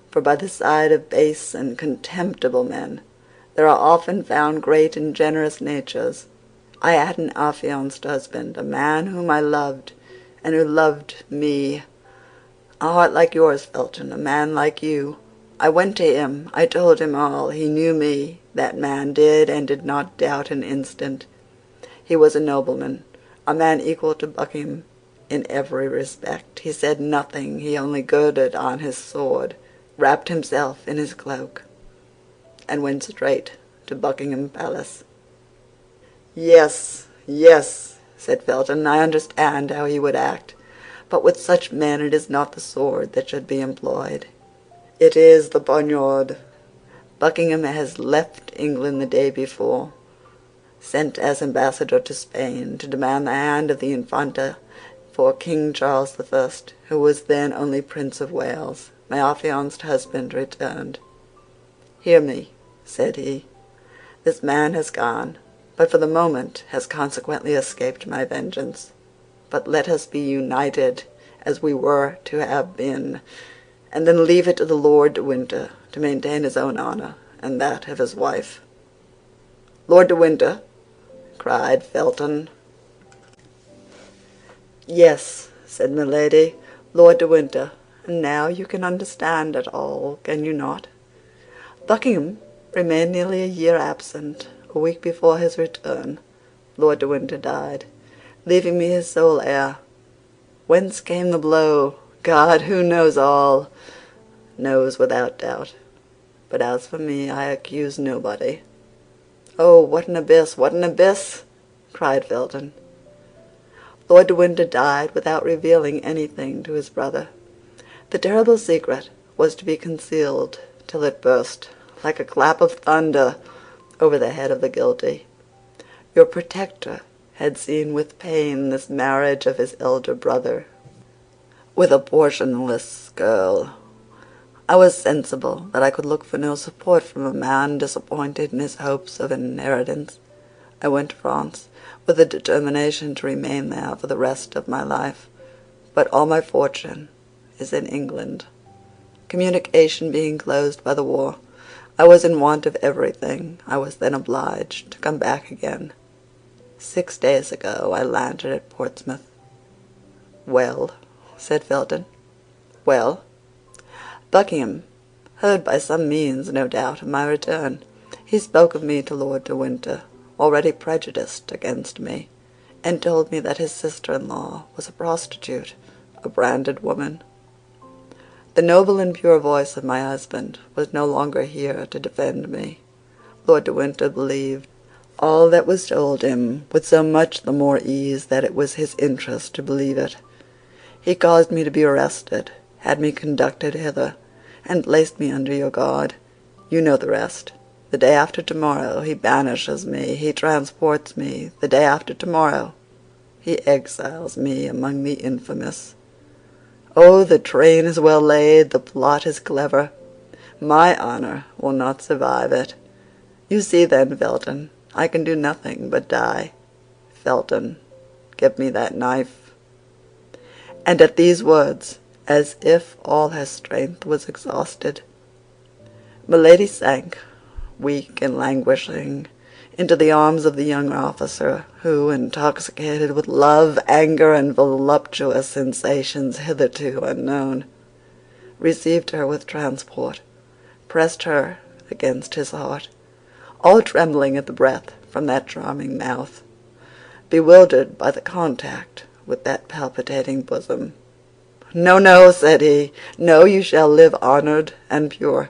"for by the side of base and contemptible men there are often found great and generous natures. I had an affianced husband, a man whom I loved, and who loved me. A heart like yours, Felton, a man like you. I went to him, I told him all. He knew me, that man did, and did not doubt an instant. He was a nobleman, a man equal to Buckingham in every respect. He said nothing, he only girded on his sword, wrapped himself in his cloak, and went straight to Buckingham Palace." "Yes, yes," said Felton, "I understand how he would act. But with such men it is not the sword that should be employed. It is the poniard. Buckingham has left England the day before, sent as ambassador to Spain to demand the hand of the Infanta for King Charles I, who was then only Prince of Wales. My affianced husband returned. 'Hear me,' said he. 'This man has gone, but for the moment has consequently escaped my vengeance. But let us be united as we were to have been, and then leave it to the Lord de Winter to maintain his own honor and that of his wife.'" "Lord de Winter?" cried Felton. "Yes," said Milady, "Lord de Winter. And now you can understand it all, can you not? Buckingham remained nearly a year absent. A week before his return, Lord de Winter died, leaving me his sole heir. Whence came the blow? God, who knows all, knows without doubt. But as for me, I accuse nobody." "Oh, what an abyss! What an abyss!" cried Felton. "Lord de Winter died without revealing anything to his brother. The terrible secret was to be concealed till it burst, like a clap of thunder, over the head of the guilty. Your protector had seen with pain this marriage of his elder brother with a portionless girl. I was sensible that I could look for no support from a man disappointed in his hopes of an inheritance. I went to France with the determination to remain there for the rest of my life. But all my fortune is in England. Communication being closed by the war, I was in want of everything. I was then obliged to come back again. 6 days ago I landed at Portsmouth." "Well?" said Felton. "Well?" "Buckingham heard by some means, no doubt, of my return. He spoke of me to Lord de Winter, already prejudiced against me, and told me that his sister-in-law was a prostitute, a branded woman. The noble and pure voice of my husband was no longer here to defend me. Lord de Winter believed all that was told him, with so much the more ease that it was his interest to believe it. He caused me to be arrested, had me conducted hither, and placed me under your guard. You know the rest. The day after tomorrow he banishes me, he transports me. The day after tomorrow he exiles me among the infamous. Oh, the train is well laid, the plot is clever. My honor will not survive it. You see then, Felton, I can do nothing but die. Felton, give me that knife." And at these words, as if all her strength was exhausted, Milady sank, weak and languishing, into the arms of the young officer, who, intoxicated with love, anger, and voluptuous sensations hitherto unknown, received her with transport, pressed her against his heart, all trembling at the breath from that charming mouth, bewildered by the contact with that palpitating bosom. "No, no," said he, "no, you shall live honored and pure.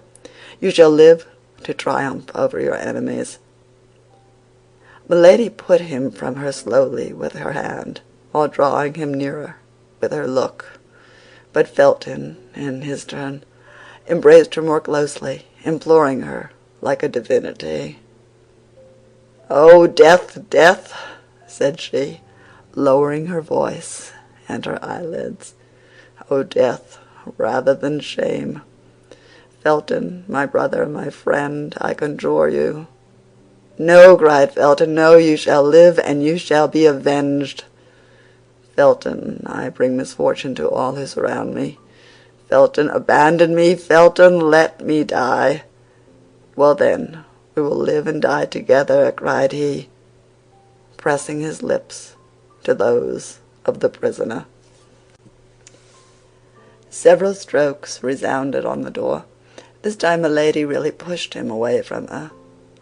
You shall live to triumph over your enemies." Milady put him from her slowly with her hand, while drawing him nearer with her look. But Felton, in his turn, embraced her more closely, imploring her like a divinity. "Oh, death, death!" said she, lowering her voice and her eyelids. "Oh, death, rather than shame! Felton, my brother, my friend, I conjure you." "No," cried Felton, "no, you shall live, and you shall be avenged." "Felton, I bring misfortune to all who surround me. Felton, abandon me. Felton, let me die." "Well, then, we will live and die together," cried he, pressing his lips to those of the prisoner. Several strokes resounded on the door. This time Milady really pushed him away from her.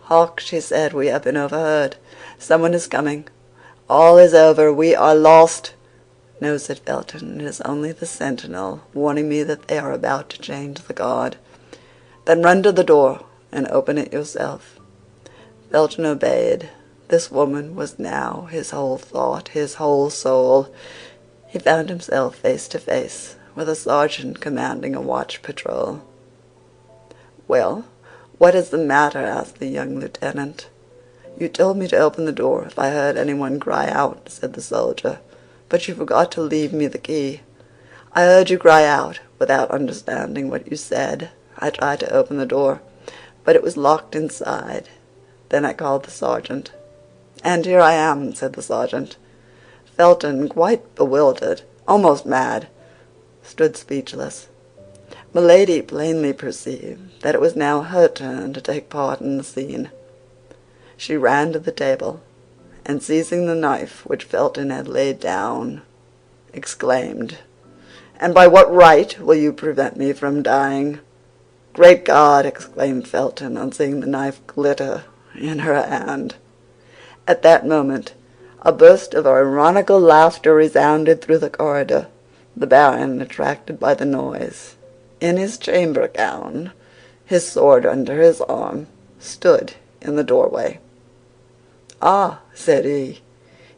"Hark!" she said, "we have been overheard. Someone is coming. All is over. We are lost." "No," said Felton, "it is only the sentinel warning me that they are about to change the guard." "Then run to the door and open it yourself." Felton obeyed. This woman was now his whole thought, his whole soul. He found himself face to face with a sergeant commanding a watch patrol. "Well, what is the matter?" asked the young lieutenant. "You told me to open the door if I heard anyone cry out," said the soldier, "but you forgot to leave me the key. I heard you cry out without understanding what you said. I tried to open the door, but it was locked inside. Then I called the sergeant." "And here I am," said the sergeant. Felton, quite bewildered, almost mad, stood speechless. Milady plainly perceived that it was now her turn to take part in the scene. She ran to the table, and seizing the knife which Felton had laid down, exclaimed, "And by what right will you prevent me from dying?" "Great God!" exclaimed Felton, on seeing the knife glitter in her hand. At that moment a burst of ironical laughter resounded through the corridor. The baron, attracted by the noise, in his chamber gown, his sword under his arm, stood in the doorway. "Ah," said he,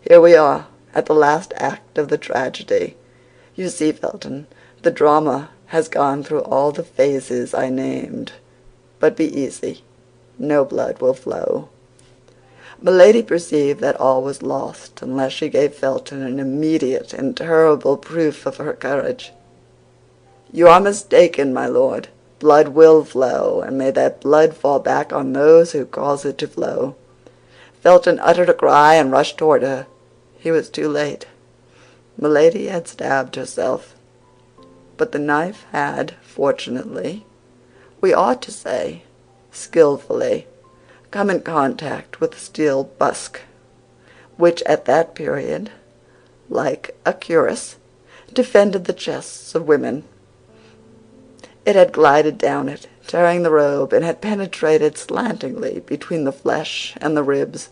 "here we are, at the last act of the tragedy. You see, Felton, the drama has gone through all the phases I named. But be easy, no blood will flow." Milady perceived that all was lost unless she gave Felton an immediate and terrible proof of her courage. "You are mistaken, my lord. Blood will flow, and may that blood fall back on those who cause it to flow." Felton uttered a cry and rushed toward her. He was too late. Milady had stabbed herself, but the knife had, fortunately, we ought to say, skillfully, come in contact with the steel busk, which at that period, like a cuirass, defended the chests of women. It had glided down it, tearing the robe, and had penetrated slantingly between the flesh and the ribs.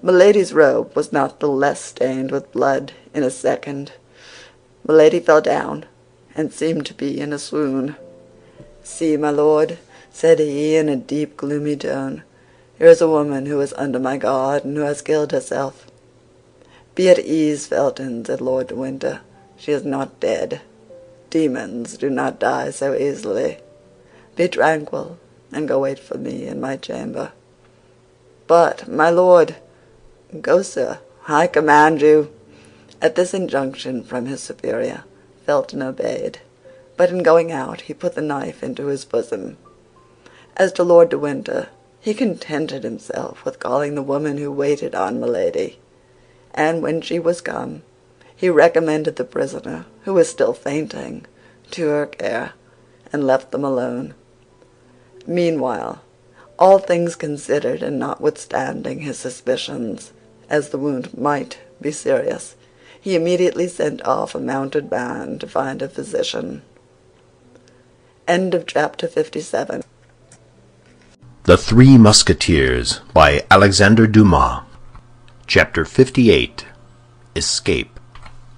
Milady's robe was not the less stained with blood in a second. Milady fell down, and seemed to be in a swoon. "See, my lord," said he, in a deep, gloomy tone, "here is a woman who is under my guard, and who has killed herself." "Be at ease, Felton," said Lord de Winter. "She is not dead. Demons do not die so easily. Be tranquil, and go wait for me in my chamber." "But, my lord—" "Go, sir, I command you." At this injunction from his superior, Felton obeyed, but in going out he put the knife into his bosom. As to Lord de Winter, he contented himself with calling the woman who waited on Milady, and when she was come, he recommended the prisoner, who was still fainting, to her care, and left them alone. Meanwhile, all things considered, and notwithstanding his suspicions, as the wound might be serious, he immediately sent off a mounted band to find a physician. End of chapter 57. The Three Musketeers by Alexandre Dumas. Chapter 58. Escape.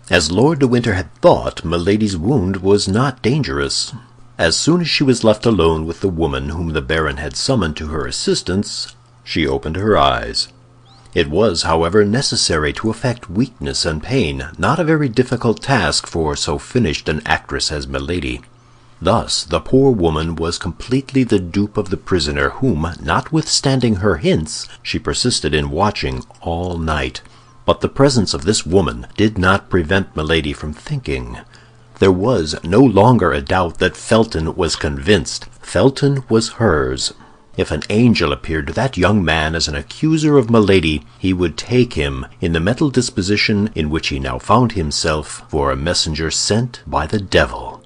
As Lord de Winter had thought, Milady's wound was not dangerous. As soon as she was left alone with the woman whom the baron had summoned to her assistance, she opened her eyes. It was, however, necessary to affect weakness and pain, not a very difficult task for so finished an actress as Milady. Thus the poor woman was completely the dupe of the prisoner, whom, notwithstanding her hints, she persisted in watching all night. But the presence of this woman did not prevent Milady from thinking. There was no longer a doubt that Felton was convinced. Felton was hers. If an angel appeared to that young man as an accuser of Milady, he would take him, in the mental disposition in which he now found himself, for a messenger sent by the devil.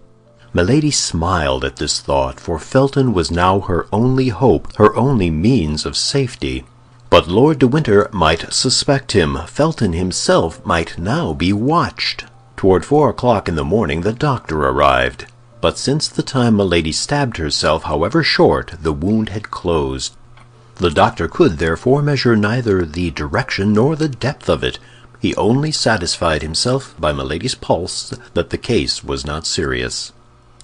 Milady smiled at this thought, for Felton was now her only hope, her only means of safety. But Lord de Winter might suspect him. Felton himself might now be watched. Toward 4 o'clock in the morning the doctor arrived. But since the time Milady stabbed herself, however short, the wound had closed. The doctor could therefore measure neither the direction nor the depth of it. He only satisfied himself by Milady's pulse that the case was not serious.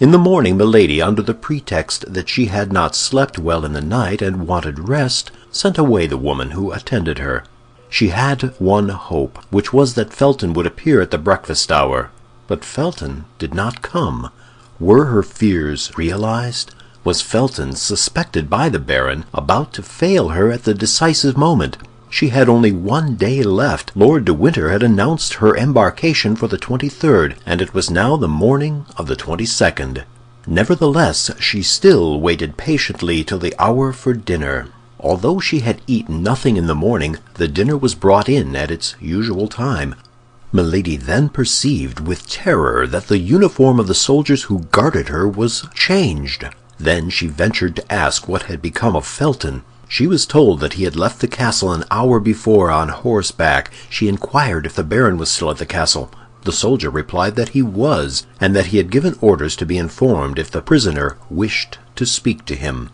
In the morning, Milady, under the pretext that she had not slept well in the night and wanted rest, sent away the woman who attended her. She had one hope, which was that Felton would appear at the breakfast hour. But Felton did not come. Were her fears realized? Was Felton, suspected by the Baron, about to fail her at the decisive moment? She had only 1 day left. Lord de Winter had announced her embarkation for the 23rd, and it was now the morning of the 22nd. Nevertheless, she still waited patiently till the hour for dinner. Although she had eaten nothing in the morning, the dinner was brought in at its usual time. Milady then perceived with terror that the uniform of the soldiers who guarded her was changed. Then she ventured to ask what had become of Felton. She was told that he had left the castle an hour before on horseback. She inquired if the Baron was still at the castle. The soldier replied that he was, and that he had given orders to be informed if the prisoner wished to speak to him.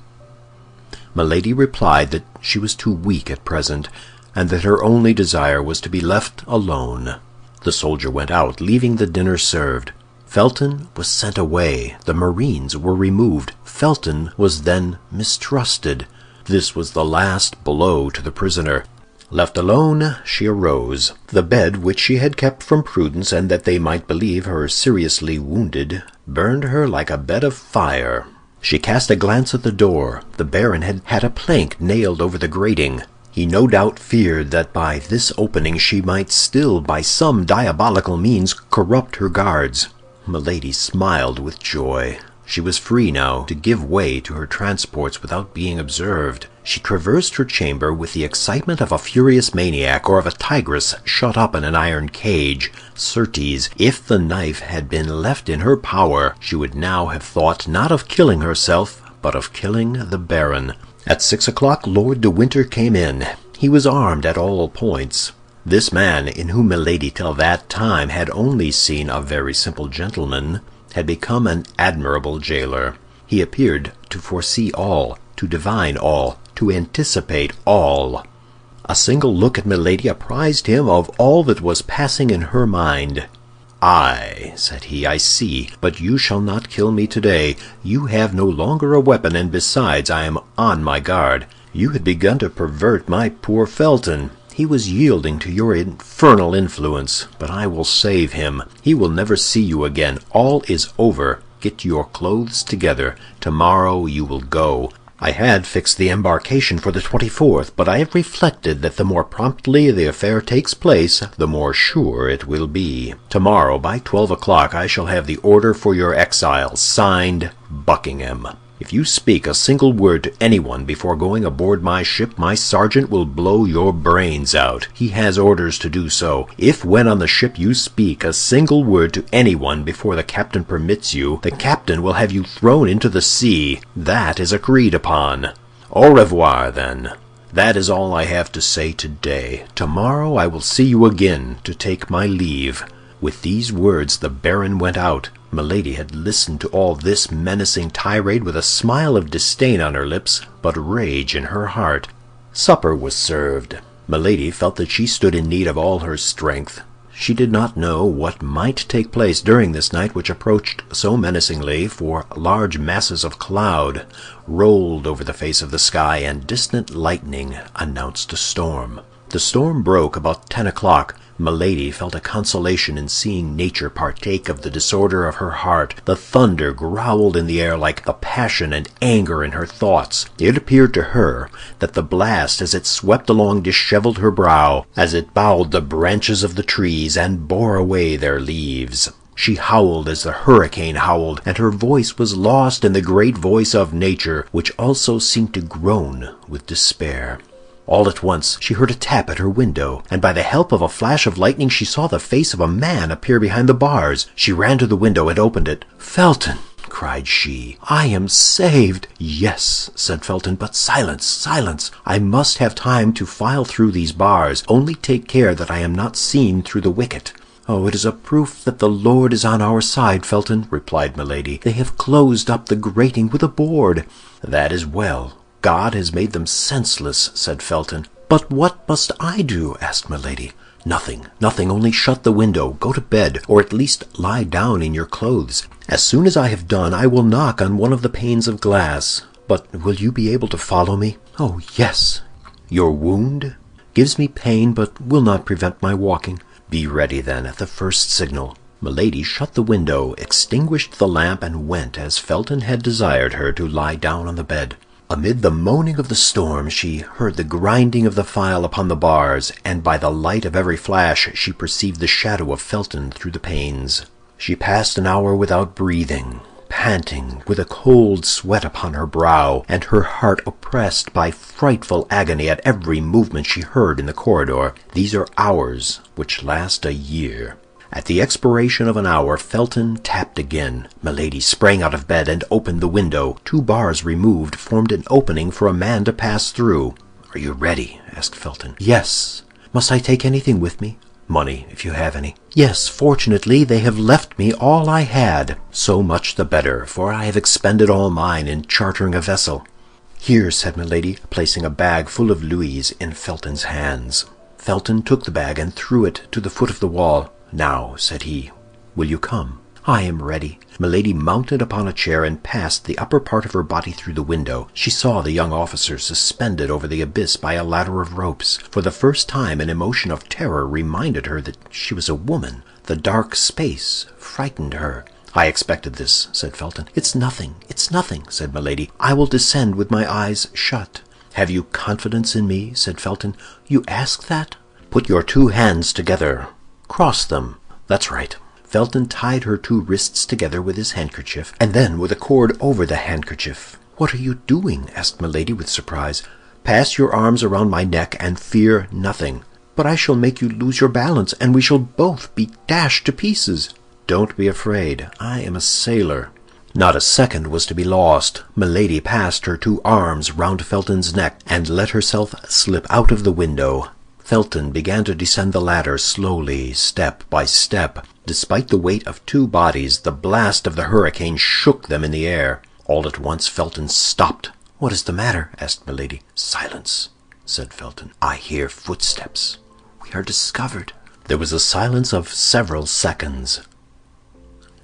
Milady replied that she was too weak at present, and that her only desire was to be left alone. The soldier went out, leaving the dinner served. Felton was sent away. The marines were removed. Felton was then mistrusted. This was the last blow to the prisoner. Left alone, she arose. The bed, which she had kept from prudence and that they might believe her seriously wounded, burned her like a bed of fire. She cast a glance at the door. The Baron had had a plank nailed over the grating. He no doubt feared that by this opening she might still, by some diabolical means, corrupt her guards. Milady smiled with joy. She was free now to give way to her transports without being observed. She traversed her chamber with the excitement of a furious maniac or of a tigress shut up in an iron cage. Certes, if the knife had been left in her power, she would now have thought not of killing herself, but of killing the Baron. At 6 o'clock Lord de Winter came in. He was armed at all points. This man, in whom Milady till that time had only seen a very simple gentleman, had become an admirable jailer. He appeared to foresee all, to divine all, to anticipate all. A single look at Milady apprised him of all that was passing in her mind. "Aye," said he, "I see, but you shall not kill me today. You have no longer a weapon, and besides, I am on my guard. You had begun to pervert my poor Felton. He was yielding to your infernal influence, but I will save him. He will never see you again. All is over. Get your clothes together. Tomorrow you will go. I had fixed the embarkation for the 24th, but I have reflected that the more promptly the affair takes place, the more sure it will be. Tomorrow, by 12 o'clock, I shall have the order for your exile, signed Buckingham. If you speak a single word to anyone before going aboard my ship, my sergeant will blow your brains out. He has orders to do so. If when on the ship you speak a single word to anyone before the captain permits you, the captain will have you thrown into the sea. That is agreed upon. Au revoir, then. That is all I have to say today. Tomorrow I will see you again to take my leave." With these words the Baron went out. Milady had listened to all this menacing tirade with a smile of disdain on her lips, but rage in her heart. Supper was served. Milady felt that she stood in need of all her strength. She did not know what might take place during this night which approached so menacingly, for large masses of cloud rolled over the face of the sky, and distant lightning announced a storm. The storm broke about 10 o'clock. Milady felt a consolation in seeing nature partake of the disorder of her heart. The thunder growled in the air like the passion and anger in her thoughts. It appeared to her that the blast, as it swept along, disheveled her brow, as it bowed the branches of the trees and bore away their leaves. She howled as the hurricane howled, and her voice was lost in the great voice of nature, which also seemed to groan with despair. All at once she heard a tap at her window, and by the help of a flash of lightning she saw the face of a man appear behind the bars. She ran to the window and opened it. "Felton!" cried she, "I am saved!" "Yes," said Felton, "but silence, silence! I must have time to file through these bars. Only take care that I am not seen through the wicket." "Oh, it is a proof that the Lord is on our side, Felton," replied Milady. "They have closed up the grating with a board." "That is well. God has made them senseless," said Felton. "But what must I do?" asked Milady. "Nothing, nothing, only shut the window, go to bed, or at least lie down in your clothes. As soon as I have done, I will knock on one of the panes of glass. But will you be able to follow me?" "Oh, yes." "Your wound?" "Gives me pain, but will not prevent my walking." "Be ready, then, at the first signal." Milady shut the window, extinguished the lamp, and went, as Felton had desired her, to lie down on the bed. Amid the moaning of the storm she heard the grinding of the file upon the bars, and by the light of every flash she perceived the shadow of Felton through the panes. She passed an hour without breathing, panting, with a cold sweat upon her brow, and her heart oppressed by frightful agony at every movement she heard in the corridor. These are hours which last a year. At the expiration of an hour, Felton tapped again. Milady sprang out of bed and opened the window. 2 bars removed formed an opening for a man to pass through. "Are you ready?" asked Felton. "Yes." "Must I take anything with me?" "Money, if you have any." "Yes, fortunately they have left me all I had." "So much the better, for I have expended all mine in chartering a vessel." "Here," said Milady, placing a bag full of louis in Felton's hands. Felton took the bag and threw it to the foot of the wall. "Now," said he, "will you come?" "I am ready." Milady mounted upon a chair and passed the upper part of her body through the window. She saw the young officer suspended over the abyss by a ladder of ropes. For the first time an emotion of terror reminded her that she was a woman. The dark space frightened her. "I expected this," said Felton. "It's nothing, it's nothing," said Milady. "I will descend with my eyes shut." "Have you confidence in me?" said Felton. "You ask that?" "Put your 2 hands together. Cross them. That's right." Felton tied her 2 wrists together with his handkerchief, and then with a cord over the handkerchief. "What are you doing?" asked Milady with surprise. "Pass your arms around my neck and fear nothing." "But I shall make you lose your balance, and we shall both be dashed to pieces." "Don't be afraid. I am a sailor." Not a second was to be lost. Milady passed her 2 arms round Felton's neck and let herself slip out of the window. Felton began to descend the ladder slowly, step by step. Despite the weight of 2 bodies, the blast of the hurricane shook them in the air. All at once Felton stopped. "What is the matter?" asked Milady. "Silence," said Felton. "I hear footsteps." "We are discovered." There was a silence of several seconds.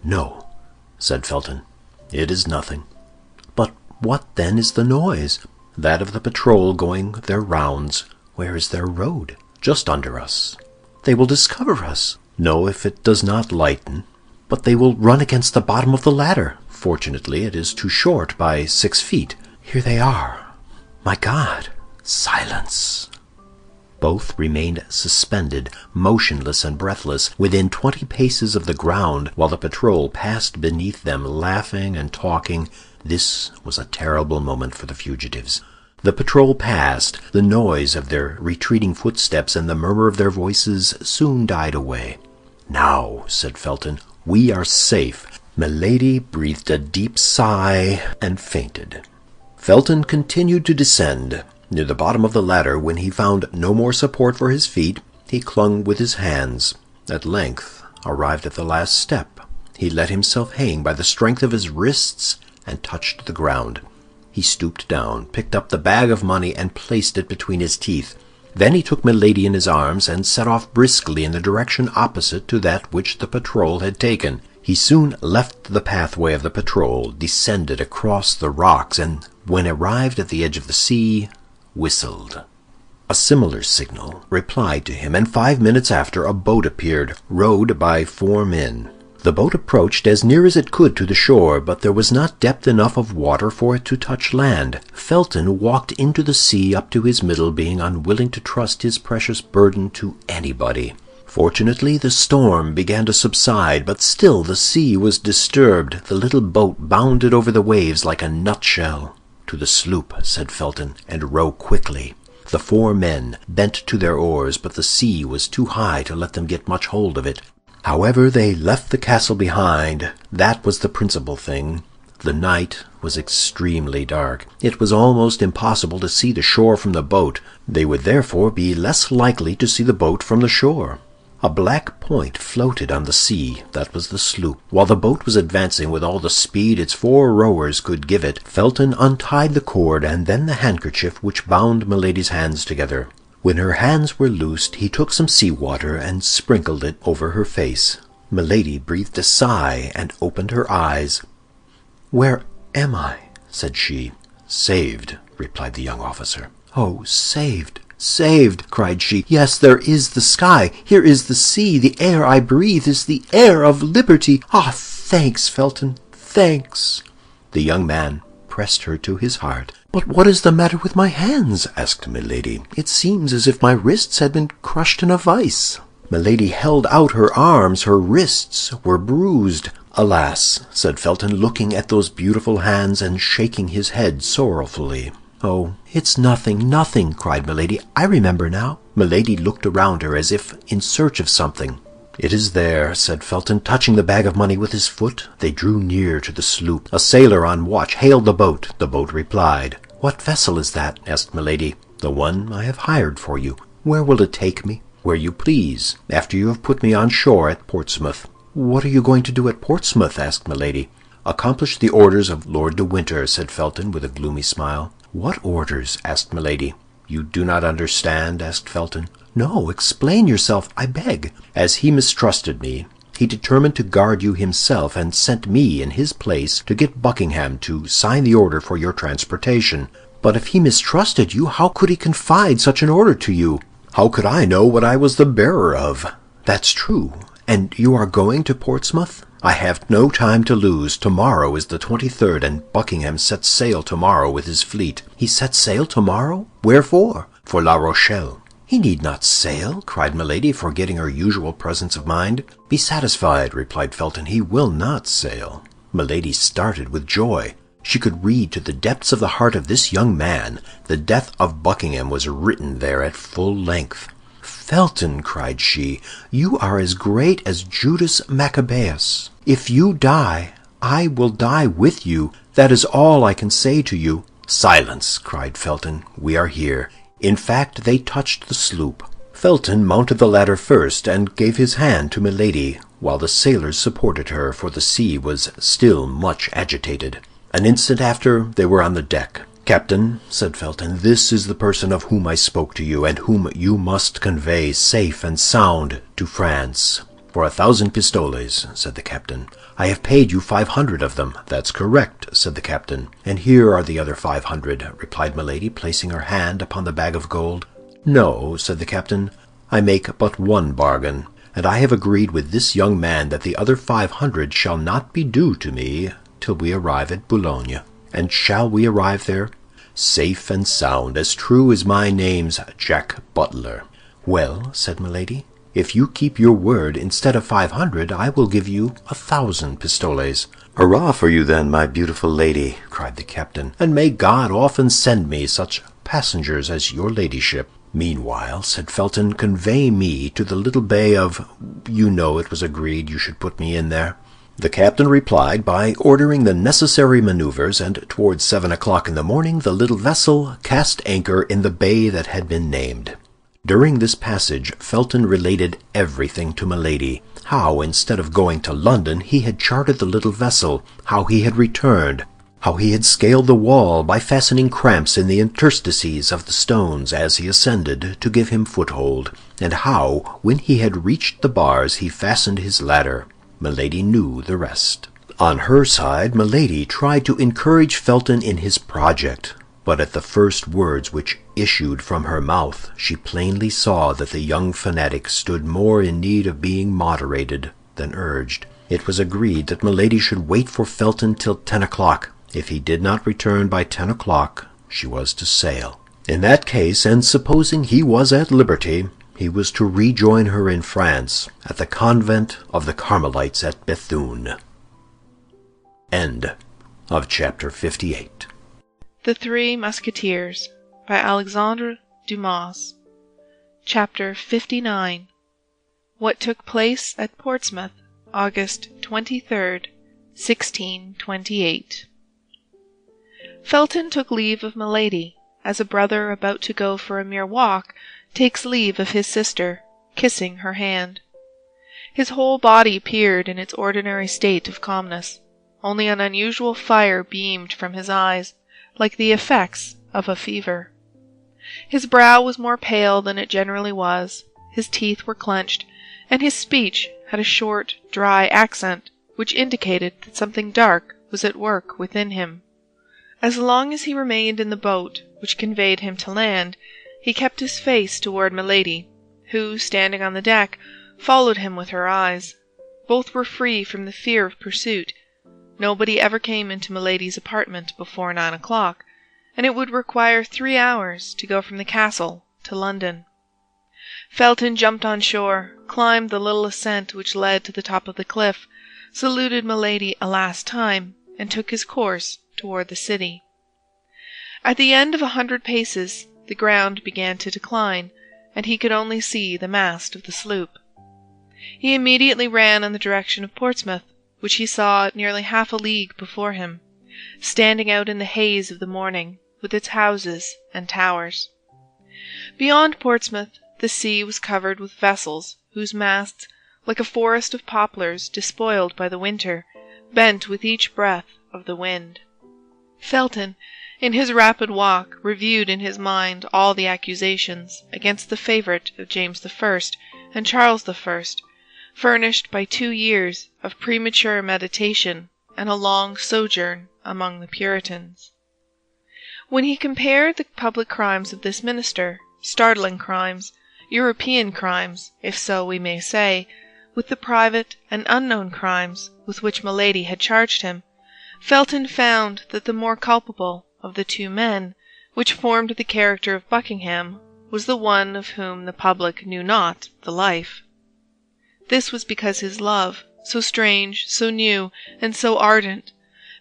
"No," said Felton, "it is nothing." "But what then is the noise?" "That of the patrol going their rounds." "Where is their road?" "Just under us." "They will discover us." "No, if it does not lighten." "But they will run against the bottom of the ladder." "Fortunately, it is too short by 6 feet." "Here they are. My God!" "Silence!" Both remained suspended, motionless and breathless, within 20 paces of the ground, while the patrol passed beneath them, laughing and talking. This was a terrible moment for the fugitives. The patrol passed. The noise of their retreating footsteps and the murmur of their voices soon died away. "Now," said Felton, "we are safe." Milady breathed a deep sigh and fainted. Felton continued to descend. Near the bottom of the ladder, when he found no more support for his feet, he clung with his hands. At length, arrived at the last step, he let himself hang by the strength of his wrists and touched the ground. He stooped down, picked up the bag of money, and placed it between his teeth. Then he took Milady in his arms and set off briskly in the direction opposite to that which the patrol had taken. He soon left the pathway of the patrol, descended across the rocks, and when arrived at the edge of the sea, whistled. A similar signal replied to him, and 5 minutes after a boat appeared, rowed by 4 men. The boat approached as near as it could to the shore, but there was not depth enough of water for it to touch land. Felton walked into the sea up to his middle, being unwilling to trust his precious burden to anybody. Fortunately, the storm began to subside, but still the sea was disturbed. The little boat bounded over the waves like a nutshell. "To the sloop," said Felton, "and row quickly." The 4 men bent to their oars, but the sea was too high to let them get much hold of it. However, they left the castle behind. That was the principal thing. The night was extremely dark. It was almost impossible to see the shore from the boat. They would therefore be less likely to see the boat from the shore. A black point floated on the sea. That was the sloop. While the boat was advancing with all the speed its 4 rowers could give it, Felton untied the cord and then the handkerchief which bound Milady's hands together. When her hands were loosed, he took some sea water and sprinkled it over her face. Milady breathed a sigh and opened her eyes. "Where am I?" said she. "Saved," replied the young officer. "Oh, saved! Saved!" cried she. "Yes, there is the sky, here is the sea, the air I breathe is the air of liberty. Ah, thanks, Felton, thanks!" The young man pressed her to his heart. "But what is the matter with my hands?" asked Milady. "It seems as if my wrists had been crushed in a vice." Milady held out her arms. Her wrists were bruised. "Alas," said Felton, looking at those beautiful hands and shaking his head sorrowfully. "Oh, it's nothing, nothing," cried Milady. "I remember now." Milady looked around her as if in search of something. "It is there," said Felton, touching the bag of money with his foot. They drew near to the sloop. A sailor on watch hailed the boat. The boat replied. "What vessel is that?" asked Milady. "The one I have hired for you." "Where will it take me?" "Where you please, after you have put me on shore at Portsmouth." "What are you going to do at Portsmouth?" asked Milady. "Accomplish the orders of Lord de Winter," said Felton with a gloomy smile. "What orders?" asked Milady. "You do not understand?" asked Felton. "No, explain yourself, I beg." "As he mistrusted me, he determined to guard you himself, and sent me in his place to get Buckingham to sign the order for your transportation." "But if he mistrusted you, how could he confide such an order to you?" "How could I know what I was the bearer of?" "That's true. And you are going to Portsmouth?" "I have no time to lose. Tomorrow is the 23rd, and Buckingham sets sail tomorrow with his fleet." "He sets sail tomorrow? Wherefore?" "For La Rochelle." "He need not sail," cried Milady, forgetting her usual presence of mind. "Be satisfied," replied Felton, "he will not sail." Milady started with joy. She could read to the depths of the heart of this young man. The death of Buckingham was written there at full length. "Felton," cried she, "you are as great as Judas Maccabeus. If you die, I will die with you. That is all I can say to you." "Silence!" cried Felton. "We are here." In fact, they touched the sloop. Felton mounted the ladder first and gave his hand to Milady, while the sailors supported her, for the sea was still much agitated. An instant after, they were on the deck. "Captain," said Felton, "this is the person of whom I spoke to you, and whom you must convey safe and sound to France." "For 1,000 pistoles," said the captain. "I have paid you 500 of them." "That's correct," said the captain. "And here are the other 500," replied Milady, placing her hand upon the bag of gold. "No," said the captain, "I make but one bargain, and I have agreed with this young man that the other 500 shall not be due to me till we arrive at Boulogne." "And shall we arrive there?" "Safe and sound, as true as my name's Jack Butler." "Well," said Milady, "if you keep your word, instead of 500, I will give you 1,000 pistoles." "Hurrah for you, then, my beautiful lady!" cried the captain, "and may God often send me such passengers as your ladyship." "Meanwhile," said Felton, "convey me to the little bay of— you know it was agreed you should put me in there." The captain replied by ordering the necessary maneuvers, and towards 7 o'clock in the morning the little vessel cast anchor in the bay that had been named. During this passage Felton related everything to Milady. How, instead of going to London, he had chartered the little vessel, how he had returned, how he had scaled the wall by fastening cramps in the interstices of the stones as he ascended to give him foothold, and how, when he had reached the bars, he fastened his ladder. Milady knew the rest. On her side, Milady tried to encourage Felton in his project, but at the first words which issued from her mouth, she plainly saw that the young fanatic stood more in need of being moderated than urged. It was agreed that Milady should wait for Felton till 10 o'clock. If he did not return by 10 o'clock, she was to sail. In that case, and supposing he was at liberty, he was to rejoin her in France, at the convent of the Carmelites at Bethune. End of chapter 58. The Three Musketeers by Alexandre Dumas. Chapter 59. What took place at Portsmouth, August 23rd, 1628. Felton took leave of Milady, as a brother about to go for a mere walk takes leave of his sister, kissing her hand. His whole body appeared in its ordinary state of calmness. Only an unusual fire beamed from his eyes, like the effects of a fever. His brow was more pale than it generally was, his teeth were clenched, and his speech had a short, dry accent which indicated that something dark was at work within him. As long as he remained in the boat which conveyed him to land, he kept his face toward Milady, who, standing on the deck, followed him with her eyes. Both were free from the fear of pursuit. Nobody ever came into Milady's apartment before 9 o'clock, and it would require 3 hours to go from the castle to London. Felton jumped on shore, climbed the little ascent which led to the top of the cliff, saluted Milady a last time, and took his course toward the city. At the end of 100 paces, the ground began to decline, and he could only see the mast of the sloop. He immediately ran in the direction of Portsmouth, which he saw at nearly half a league before him, standing out in the haze of the morning, with its houses and towers. Beyond Portsmouth, the sea was covered with vessels whose masts, like a forest of poplars despoiled by the winter, bent with each breath of the wind. Felton, in his rapid walk, reviewed in his mind all the accusations against the favorite of James I and Charles I, furnished by 2 years of premature meditation and a long sojourn among the Puritans. When he compared the public crimes of this minister, startling crimes, European crimes, if so we may say, with the private and unknown crimes with which Milady had charged him, Felton found that the more culpable of the 2 men, which formed the character of Buckingham, was the one of whom the public knew not the life. This was because his love, so strange, so new, and so ardent,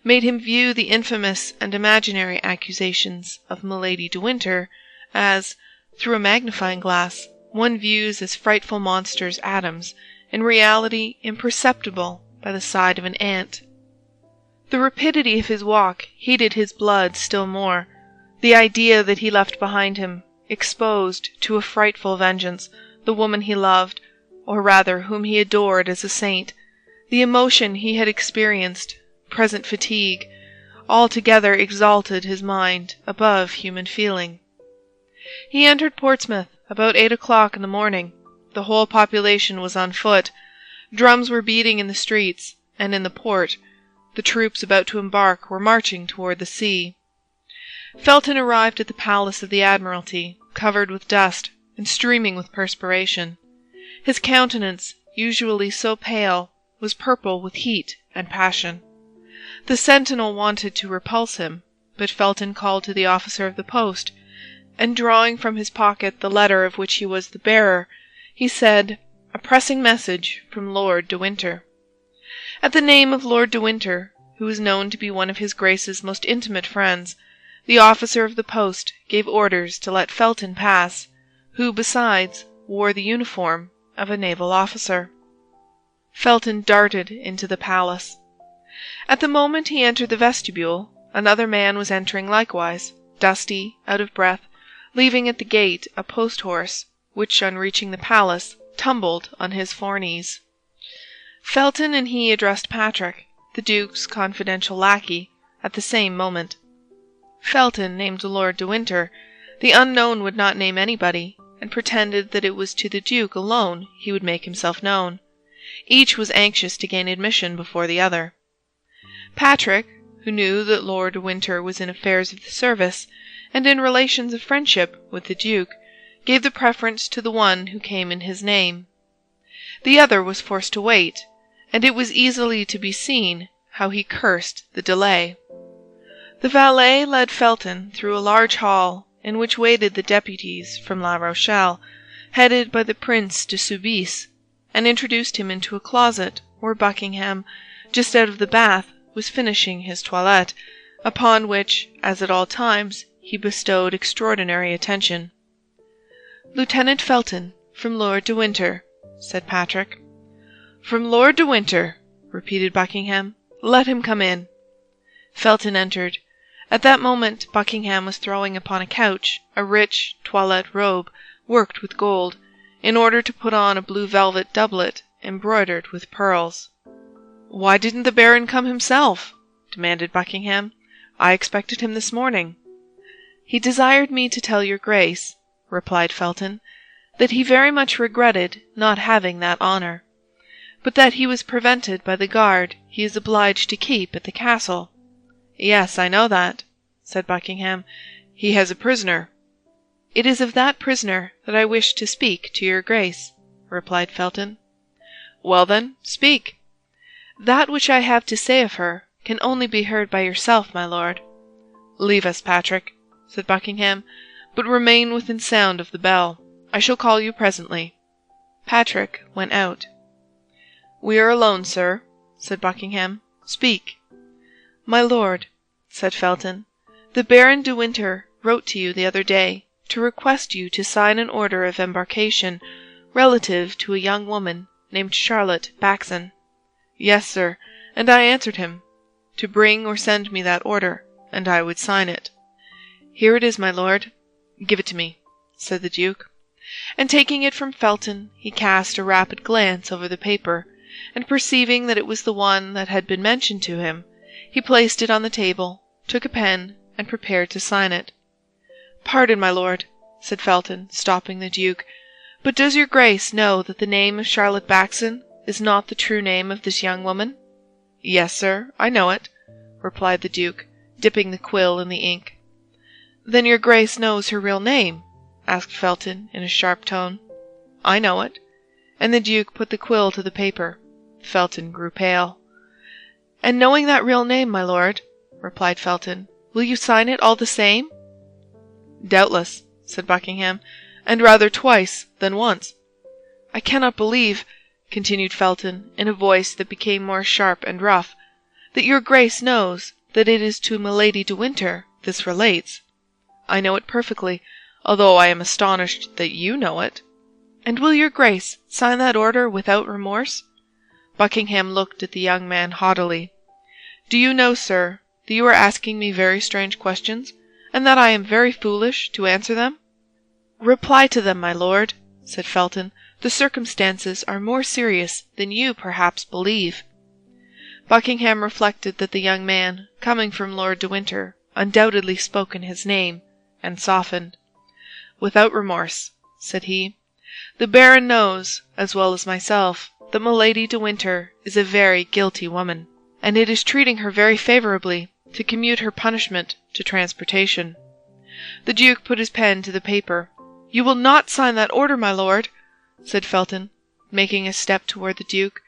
made him view the infamous and imaginary accusations of Milady de Winter as, through a magnifying glass, one views as frightful monsters' atoms, in reality imperceptible by the side of an ant. The rapidity of his walk heated his blood still more. The idea that he left behind him, exposed to a frightful vengeance, the woman he loved, or rather whom he adored as a saint, the emotion he had experienced, present fatigue, altogether exalted his mind above human feeling. He entered Portsmouth about 8 o'clock in the morning. The whole population was on foot. Drums were beating in the streets, and in the port, the troops about to embark were marching toward the sea. Felton arrived at the palace of the Admiralty, covered with dust and streaming with perspiration. His countenance, usually so pale, was purple with heat and passion. The sentinel wanted to repulse him, but Felton called to the officer of the post, and drawing from his pocket the letter of which he was the bearer, he said, "A pressing message from Lord de Winter." At the name of Lord de Winter, who was known to be one of his Grace's most intimate friends, the officer of the post gave orders to let Felton pass, who, besides, wore the uniform of a naval officer. Felton darted into the palace. At the moment he entered the vestibule, another man was entering likewise, dusty, out of breath, leaving at the gate a post-horse, which, on reaching the palace, tumbled on his foreknees. Felton and he addressed Patrick, the Duke's confidential lackey, at the same moment. Felton named Lord de Winter. The unknown would not name anybody, and pretended that it was to the Duke alone he would make himself known. Each was anxious to gain admission before the other. Patrick, who knew that Lord de Winter was in affairs of the service, and in relations of friendship with the duke, gave the preference to the one who came in his name. The other was forced to wait, and it was easily to be seen how he cursed the delay. The valet led Felton through a large hall in which waited the deputies from La Rochelle, headed by the Prince de Soubise, and introduced him into a closet where Buckingham, just out of the bath, was finishing his toilette, upon which, as at all times, he bestowed extraordinary attention. "Lieutenant Felton, from Lord de Winter," said Patrick. "From Lord de Winter," repeated Buckingham. "Let him come in." Felton entered. At that moment Buckingham was throwing upon a couch a rich toilette robe worked with gold, in order to put on a blue velvet doublet embroidered with pearls. "Why didn't the Baron come himself?" demanded Buckingham. "I expected him this morning." "He desired me to tell your Grace," replied Felton, "that he very much regretted not having that honor, but that he was prevented by the guard he is obliged to keep at the castle." "Yes, I know that," said Buckingham. "He has a prisoner." "It is of that prisoner that I wish to speak to your Grace," replied Felton. "Well, then, speak." "That which I have to say of her can only be heard by yourself, my lord." "Leave us, Patrick," said Buckingham, "but remain within sound of the bell. I shall call you presently." Patrick went out. "We are alone, sir," said Buckingham. "Speak." "My lord," said Felton, "the Baron de Winter wrote to you the other day to request you to sign an order of embarkation relative to a young woman named Charlotte Backson." "Yes, sir, and I answered him to bring or send me that order, and I would sign it." "Here it is, my lord." "Give it to me," said the duke. And taking it from Felton, he cast a rapid glance over the paper, and perceiving that it was the one that had been mentioned to him, he placed it on the table, took a pen, and prepared to sign it. "Pardon, my lord," said Felton, stopping the duke, "but does your Grace know that the name of Charlotte Backson is not the true name of this young woman?" "Yes, sir, I know it," replied the duke, dipping the quill in the ink. "Then your Grace knows her real name?" asked Felton in a sharp tone. "I know it." And the duke put the quill to the paper. Felton grew pale. "And knowing that real name, my lord," replied Felton, "will you sign it all the same?" "Doubtless," said Buckingham, "and rather twice than once." "I cannot believe," continued Felton, in a voice that became more sharp and rough, "that your Grace knows that it is to Milady de Winter this relates." "I know it perfectly, although I am astonished that you know it." "And will your Grace sign that order without remorse?" Buckingham looked at the young man haughtily. "Do you know, sir, that you are asking me very strange questions, and that I am very foolish to answer them?" "Reply to them, my lord," said Felton. "The circumstances are more serious than you perhaps believe." Buckingham reflected that the young man, coming from Lord de Winter, undoubtedly spoke in his name, and softened. "Without remorse," said he. "The Baron knows, as well as myself, that Milady de Winter is a very guilty woman, and it is treating her very favorably to commute her punishment to transportation." The duke put his pen to the paper. "You will not sign that order, my lord," said Felton, making a step toward the duke.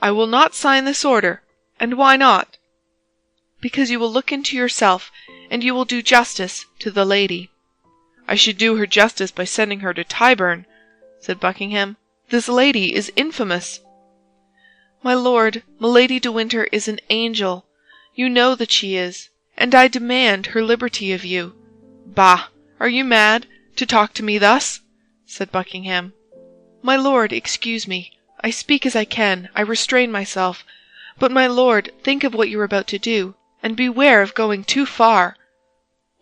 "I will not sign this order. And why not?" "Because you will look into yourself, and you will do justice to the lady." "I should do her justice by sending her to Tyburn," said Buckingham. "This lady is infamous." "My lord, Milady de Winter is an angel. You know that she is, and I demand her liberty of you." "Bah! Are you mad, to talk to me thus?" said Buckingham. "My lord, excuse me. I speak as I can. I restrain myself. But, my lord, think of what you are about to do, and beware of going too far."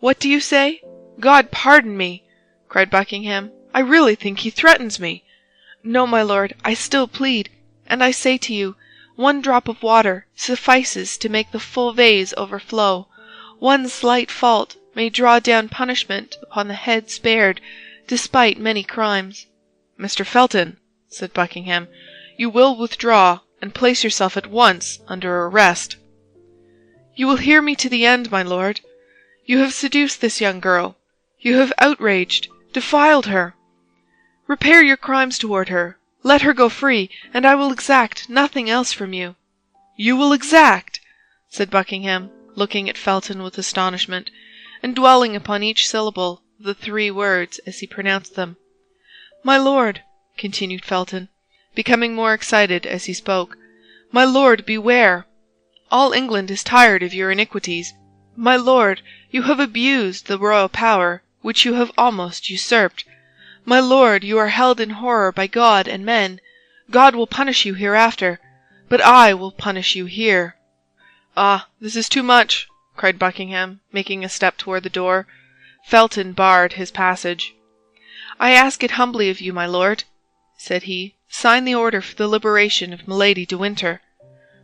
"What do you say? God pardon me!" cried Buckingham. "I really think he threatens me." "No, my lord, I still plead, and I say to you, one drop of water suffices to make the full vase overflow. One slight fault may draw down punishment upon the head spared, despite many crimes." "Mr. Felton," said Buckingham, "you will withdraw and place yourself at once under arrest." "You will hear me to the end, my lord. You have seduced this young girl, You have outraged, defiled her. Repair your crimes toward her. Let her go free, and I will exact nothing else from you." "You will exact!" said Buckingham, looking at Felton with astonishment, and dwelling upon each syllable of the 3 words as he pronounced them. "My lord," continued Felton, becoming more excited as he spoke, "my lord, beware! All England is tired of your iniquities. My lord, you have abused the royal power, which you have almost usurped. My lord, you are held in horror by God and men. God will punish you hereafter, but I will punish you here." "Ah, this is too much!" cried Buckingham, making a step toward the door. Felton barred his passage. "I ask it humbly of you, my lord," said he. "Sign the order for the liberation of Milady de Winter.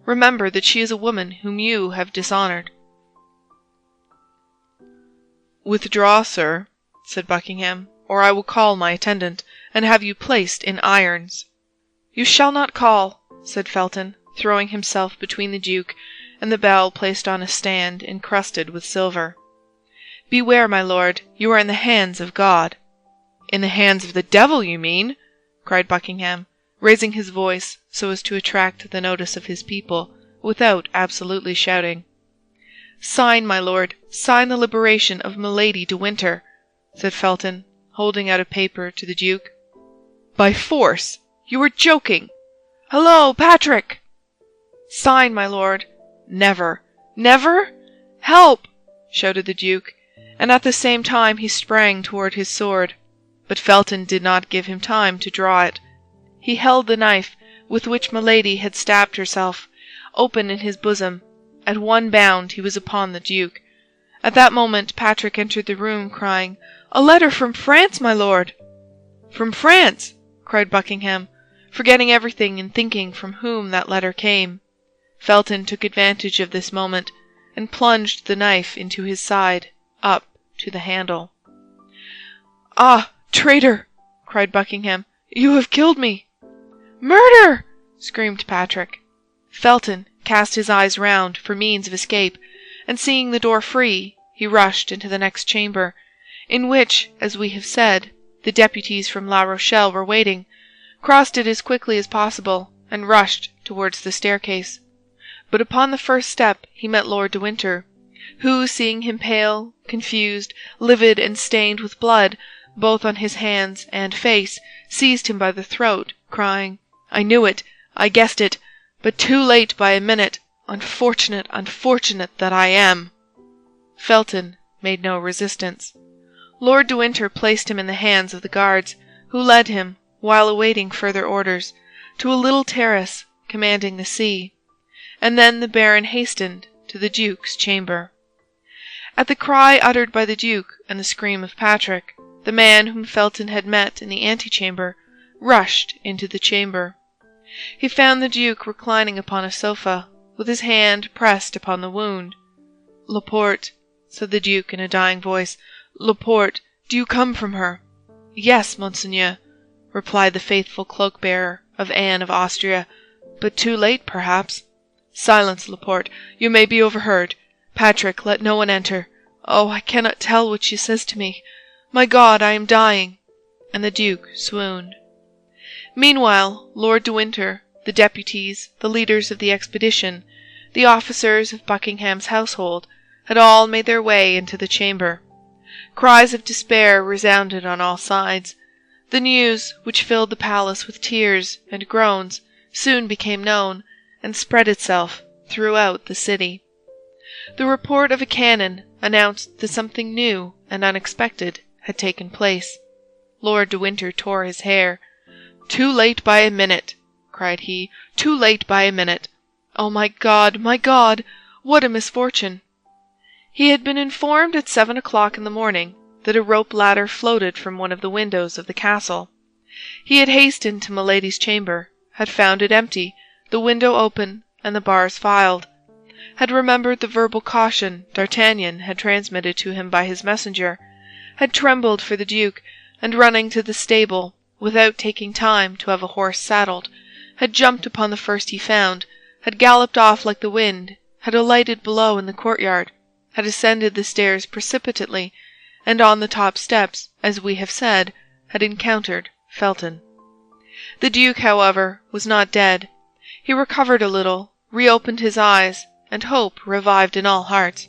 Remember that she is a woman whom you have dishonored." "Withdraw, sir," said Buckingham, "or I will call my attendant, and have you placed in irons." "You shall not call," said Felton, throwing himself between the duke and the bell placed on a stand encrusted with silver. "Beware, my lord, you are in the hands of God." "In the hands of the devil, you mean!" cried Buckingham, raising his voice so as to attract the notice of his people, without absolutely shouting. "Sign, my lord, sign the liberation of Milady de Winter," said Felton, holding out a paper to the duke. "By force! You are joking! Hello, Patrick!" "Sign, my lord." "Never! Never? Help!" shouted the duke, and at the same time he sprang toward his sword. But Felton did not give him time to draw it. He held the knife with which Milady had stabbed herself, open in his bosom. At one bound he was upon the duke. At that moment Patrick entered the room, crying, "A letter from France, my lord!" "From France!" cried Buckingham, forgetting everything and thinking from whom that letter came. Felton took advantage of this moment, and plunged the knife into his side, up to the handle. "Ah, traitor!" cried Buckingham. "You have killed me!" "Murder!" screamed Patrick. Felton cast his eyes round for means of escape, and seeing the door free, he rushed into the next chamber, in which, as we have said, the deputies from La Rochelle were waiting, crossed it as quickly as possible, and rushed towards the staircase. But upon the first step he met Lord de Winter, who, seeing him pale, confused, livid, and stained with blood, both on his hands and face, seized him by the throat, crying, "I knew it! I guessed it! But too late by a minute! Unfortunate, unfortunate that I am!" Felton made no resistance. Lord de Winter placed him in the hands of the guards, who led him, while awaiting further orders, to a little terrace commanding the sea, and then the baron hastened to the duke's chamber. At the cry uttered by the duke and the scream of Patrick, the man whom Felton had met in the antechamber rushed into the chamber. He found the duke reclining upon a sofa, with his hand pressed upon the wound. "Laporte," said the duke in a dying voice, "Laporte, do you come from her?" "Yes, monseigneur," replied the faithful cloak-bearer of Anne of Austria, "but too late, perhaps." "Silence, Laporte, you may be overheard. Patrick, let no one enter. Oh, I cannot tell what she says to me. My God, I am dying!" And the duke swooned. Meanwhile, Lord de Winter, the deputies, the leaders of the expedition, the officers of Buckingham's household, had all made their way into the chamber. Cries of despair resounded on all sides. The news, which filled the palace with tears and groans, soon became known, and spread itself throughout the city. The report of a cannon announced that something new and unexpected had taken place. Lord de Winter tore his hair. "Too late by a minute!" cried he. "Too late by a minute! Oh, my God, my God! What a misfortune!" He had been informed at 7 o'clock in the morning that a rope ladder floated from one of the windows of the castle. He had hastened to Milady's chamber, had found it empty, the window open, and the bars filed, had remembered the verbal caution D'Artagnan had transmitted to him by his messenger, had trembled for the duke, and running to the stable, without taking time to have a horse saddled, had jumped upon the first he found, had galloped off like the wind, had alighted below in the courtyard, had ascended the stairs precipitately, and on the top steps, as we have said, had encountered Felton. The duke, however, was not dead. He recovered a little, reopened his eyes, and hope revived in all hearts.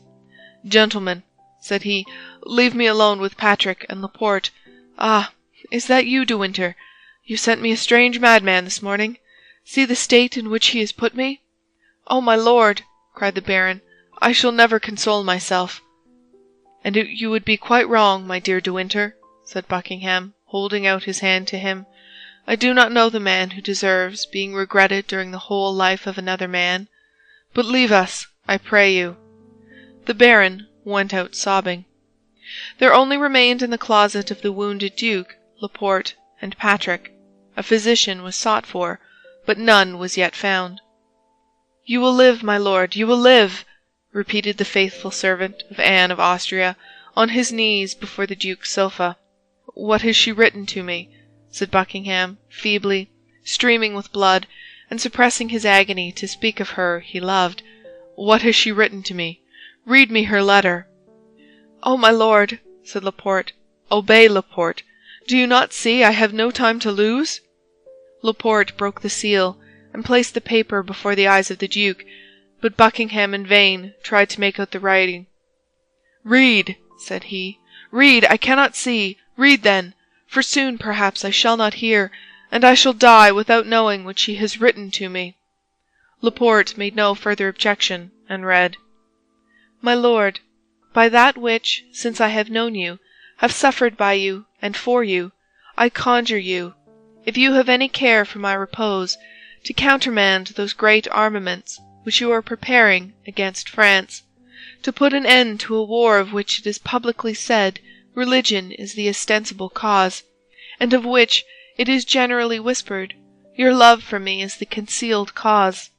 "Gentlemen," said he, "leave me alone with Patrick and Laporte. Ah, is that you, De Winter? You sent me a strange madman this morning. See the state in which he has put me." "Oh, my lord," cried the baron, "I shall never console myself." "And you would be quite wrong, my dear De Winter," said Buckingham, holding out his hand to him. "I do not know the man who deserves being regretted during the whole life of another man. But leave us, I pray you." The baron went out sobbing. There only remained in the closet of the wounded duke Laporte and Patrick. A physician was sought for, but none was yet found. "You will live, my lord, you will live," repeated the faithful servant of Anne of Austria, on his knees before the duke's sofa. "What has she written to me?" said Buckingham, feebly, streaming with blood, and suppressing his agony to speak of her he loved. "What has she written to me? Read me her letter." "Oh, my lord," said Laporte, "obey, Laporte. Do you not see I have no time to lose?" Laporte broke the seal and placed the paper before the eyes of the duke, but Buckingham in vain tried to make out the writing. "Read," said he, "read, I cannot see. Read then, for soon perhaps I shall not hear, and I shall die without knowing what she has written to me." Laporte made no further objection, and read: "My lord, by that which, since I have known you, have suffered by you and for you, I conjure you, if you have any care for my repose, to countermand those great armaments which you are preparing against France, to put an end to a war of which it is publicly said religion is the ostensible cause, and of which it is generally whispered your love for me is the concealed cause.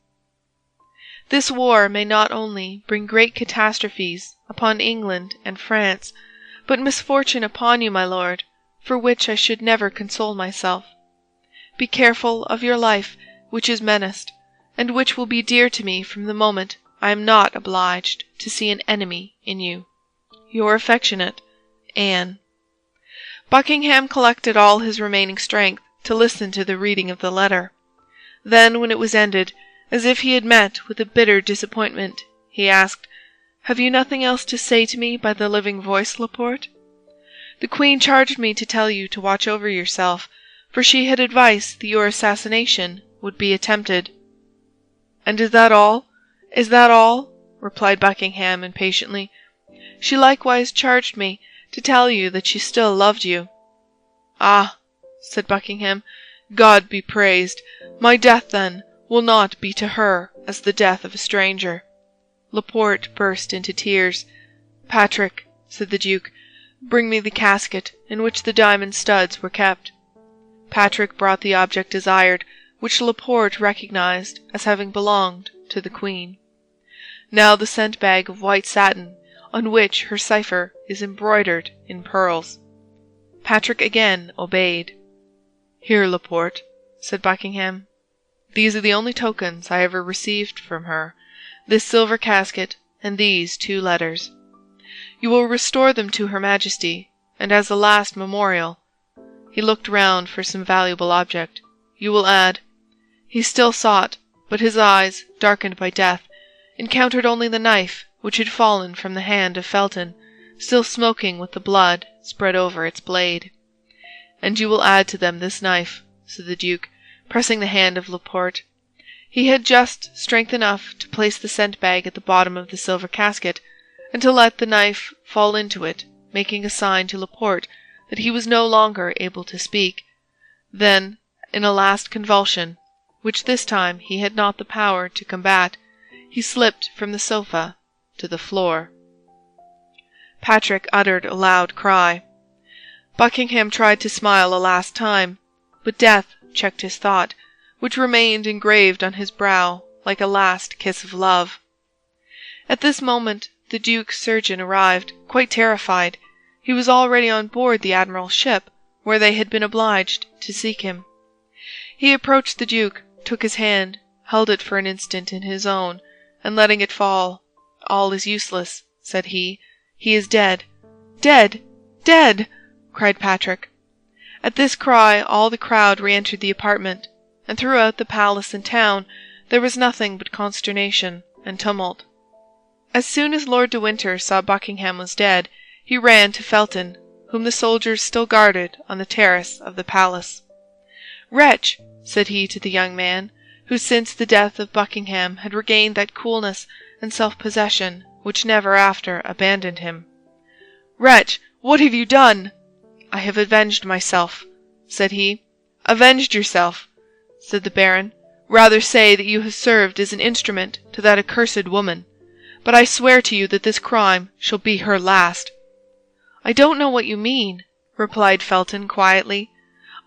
This war may not only bring great catastrophes upon England and France, but misfortune upon you, my lord, for which I should never console myself. Be careful of your life, which is menaced, and which will be dear to me from the moment I am not obliged to see an enemy in you. Your affectionate Anne." Buckingham collected all his remaining strength to listen to the reading of the letter. Then, when it was ended, as if he had met with a bitter disappointment, he asked, "Have you nothing else to say to me by the living voice, Laporte?" "The queen charged me to tell you to watch over yourself, for she had advised that your assassination would be attempted." "And is that all? Is that all?" replied Buckingham impatiently. "She likewise charged me to tell you that she still loved you." "Ah," said Buckingham, "God be praised! My death, then, will not be to her as the death of a stranger." Laporte burst into tears. "Patrick," said the duke, "bring me the casket in which the diamond studs were kept." Patrick brought the object desired, which Laporte recognized as having belonged to the queen. "Now the scent bag of white satin, on which her cipher is embroidered in pearls." Patrick again obeyed. "Here, Laporte," said Buckingham. "These are the only tokens I ever received from her, this silver casket and these 2 letters. You will restore them to her Majesty, and as a last memorial—" He looked round for some valuable object. "You will add—" He still sought, but his eyes, darkened by death, encountered only the knife which had fallen from the hand of Felton, still smoking with the blood spread over its blade. "And you will add to them this knife," said the duke, pressing the hand of Laporte. He had just strength enough to place the scent-bag at the bottom of the silver casket, and to let the knife fall into it, making a sign to Laporte that he was no longer able to speak. Then, in a last convulsion, which this time he had not the power to combat, he slipped from the sofa to the floor. Patrick uttered a loud cry. Buckingham tried to smile a last time, but death checked his thought, which remained engraved on his brow like a last kiss of love. At this moment the duke's surgeon arrived, quite terrified. He was already on board the admiral's ship, where they had been obliged to seek him. He approached the duke, took his hand, held it for an instant in his own, and letting it fall, "All is useless," said he. "He is dead." "Dead!" Dead!" cried Patrick. At this cry all the crowd re-entered the apartment, and throughout the palace and town there was nothing but consternation and tumult. As soon as Lord de Winter saw Buckingham was dead, he ran to Felton, whom the soldiers still guarded on the terrace of the palace. "Wretch!" said he to the young man, who since the death of Buckingham had regained that coolness and self-possession which never after abandoned him. "Wretch, what have you done?" "I have avenged myself," said he. "Avenged yourself," said the baron. "Rather say that you have served as an instrument to that accursed woman. But I swear to you that this crime shall be her last." "I don't know what you mean," replied Felton quietly,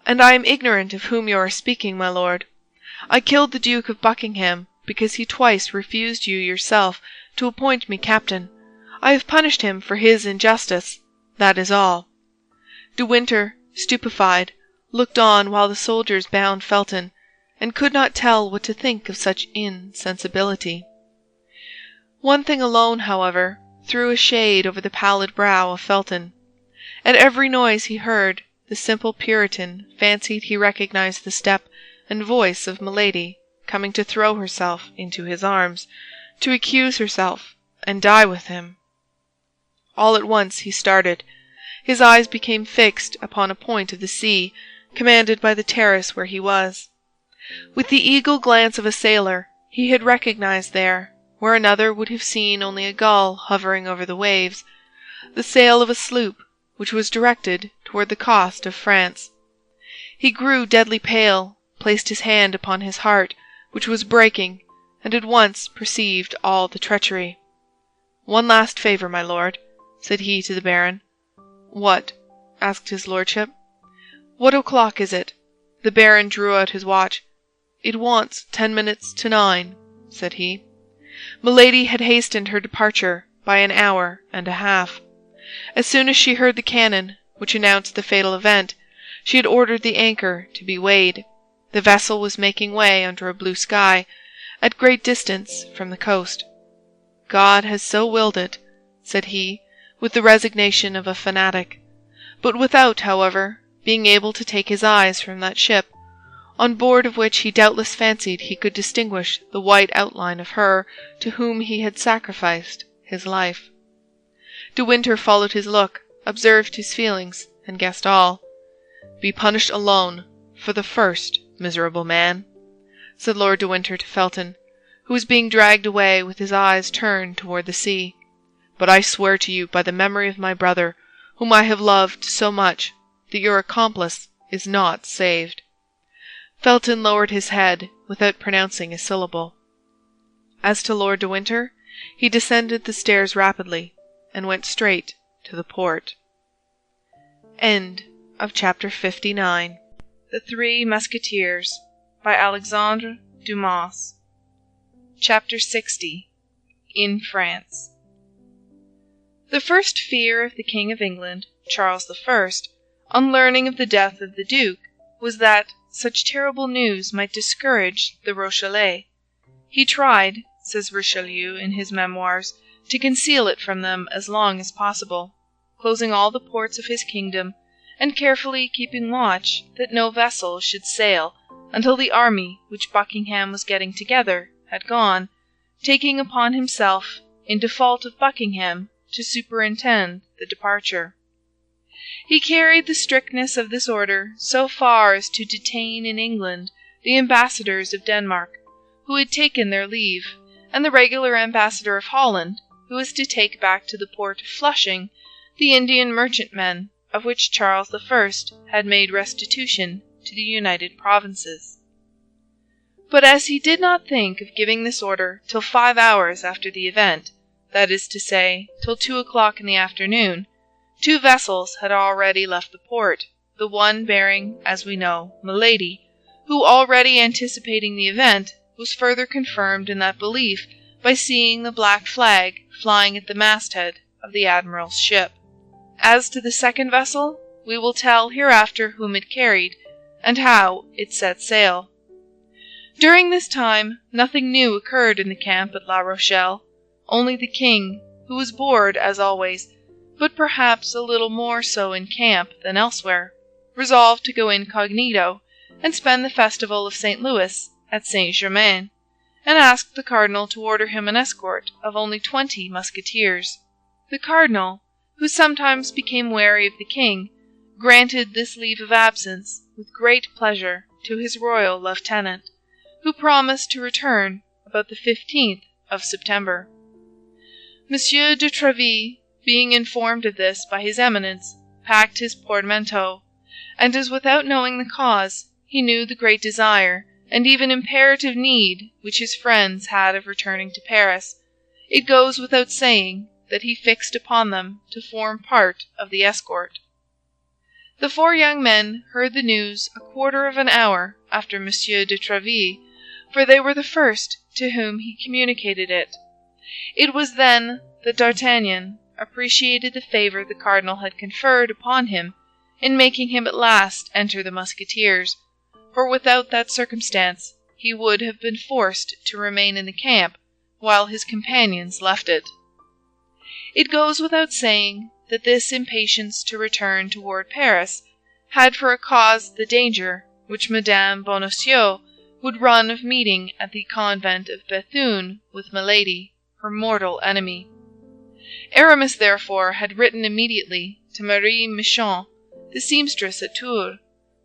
"and I am ignorant of whom you are speaking, my lord. I killed the Duke of Buckingham because he twice refused you yourself to appoint me captain. I have punished him for his injustice. That is all." De Winter, stupefied, looked on while the soldiers bound Felton, and could not tell what to think of such insensibility. One thing alone, however, threw a shade over the pallid brow of Felton. At every noise he heard, the simple Puritan fancied he recognized the step and voice of Milady coming to throw herself into his arms, to accuse herself and die with him. All at once he started. His eyes became fixed upon a point of the sea, commanded by the terrace where he was. With the eagle glance of a sailor, he had recognized there, where another would have seen only a gull hovering over the waves, the sail of a sloop which was directed toward the coast of France. He grew deadly pale, placed his hand upon his heart, which was breaking, and at once perceived all the treachery. "One last favor, my lord," said he to the baron. "What?" asked his lordship. "What o'clock is it?" The baron drew out his watch. "It wants 10 minutes to 9, said he. Milady had hastened her departure by an hour and a half. As soon as she heard the cannon, which announced the fatal event, she had ordered the anchor to be weighed. The vessel was making way under a blue sky, at great distance from the coast. "God has so willed it," said he, with the resignation of a fanatic, but without, however, being able to take his eyes from that ship, on board of which he doubtless fancied he could distinguish the white outline of her to whom he had sacrificed his life. De Winter followed his look, observed his feelings, and guessed all. "Be punished alone, for the first, miserable man," said Lord de Winter to Felton, who was being dragged away with his eyes turned toward the sea. "But I swear to you by the memory of my brother, whom I have loved so much, that your accomplice is not saved." Felton lowered his head without pronouncing a syllable. As to Lord de Winter, he descended the stairs rapidly, and went straight to the port. End of chapter 59. The Three Musketeers, by Alexandre Dumas. Chapter 60. In France. The first fear of the King of England, Charles I, on learning of the death of the Duke, was that such terrible news might discourage the Rochellais. He tried, says Richelieu in his memoirs, to conceal it from them as long as possible, closing all the ports of his kingdom, and carefully keeping watch that no vessel should sail until the army which Buckingham was getting together had gone, taking upon himself, in default of Buckingham, to superintend the departure. He carried the strictness of this order so far as to detain in England the ambassadors of Denmark, who had taken their leave, and the regular ambassador of Holland, who was to take back to the port of Flushing the Indian merchantmen of which Charles I had made restitution to the United Provinces. But as he did not think of giving this order till 5 hours after the event, that is to say, till 2 o'clock in the afternoon, 2 vessels had already left the port, the one bearing, as we know, Milady, who, already anticipating the event, was further confirmed in that belief by seeing the black flag flying at the masthead of the admiral's ship. As to the second vessel, we will tell hereafter whom it carried, and how it set sail. During this time nothing new occurred in the camp at La Rochelle, only the king, who was bored as always, but perhaps a little more so in camp than elsewhere, resolved to go incognito and spend the festival of St. Louis at Saint-Germain, and asked the cardinal to order him an escort of only 20 musketeers. The cardinal, who sometimes became wary of the king, granted this leave of absence with great pleasure to his royal lieutenant, who promised to return about the 15th of September. Monsieur de Tréville, being informed of this by his Eminence, packed his portmanteau, and as without knowing the cause, he knew the great desire and even imperative need which his friends had of returning to Paris, it goes without saying that he fixed upon them to form part of the escort. The 4 young men heard the news a quarter of an hour after Monsieur de Tréville, for they were the first to whom he communicated it. It was then that D'Artagnan appreciated the favor the cardinal had conferred upon him in making him at last enter the Musketeers, for without that circumstance he would have been forced to remain in the camp while his companions left it. It goes without saying that this impatience to return toward Paris had for a cause the danger which Madame Bonacieux would run of meeting at the convent of Bethune with Milady, her mortal enemy. Aramis, therefore, had written immediately to Marie Michon, the seamstress at Tours,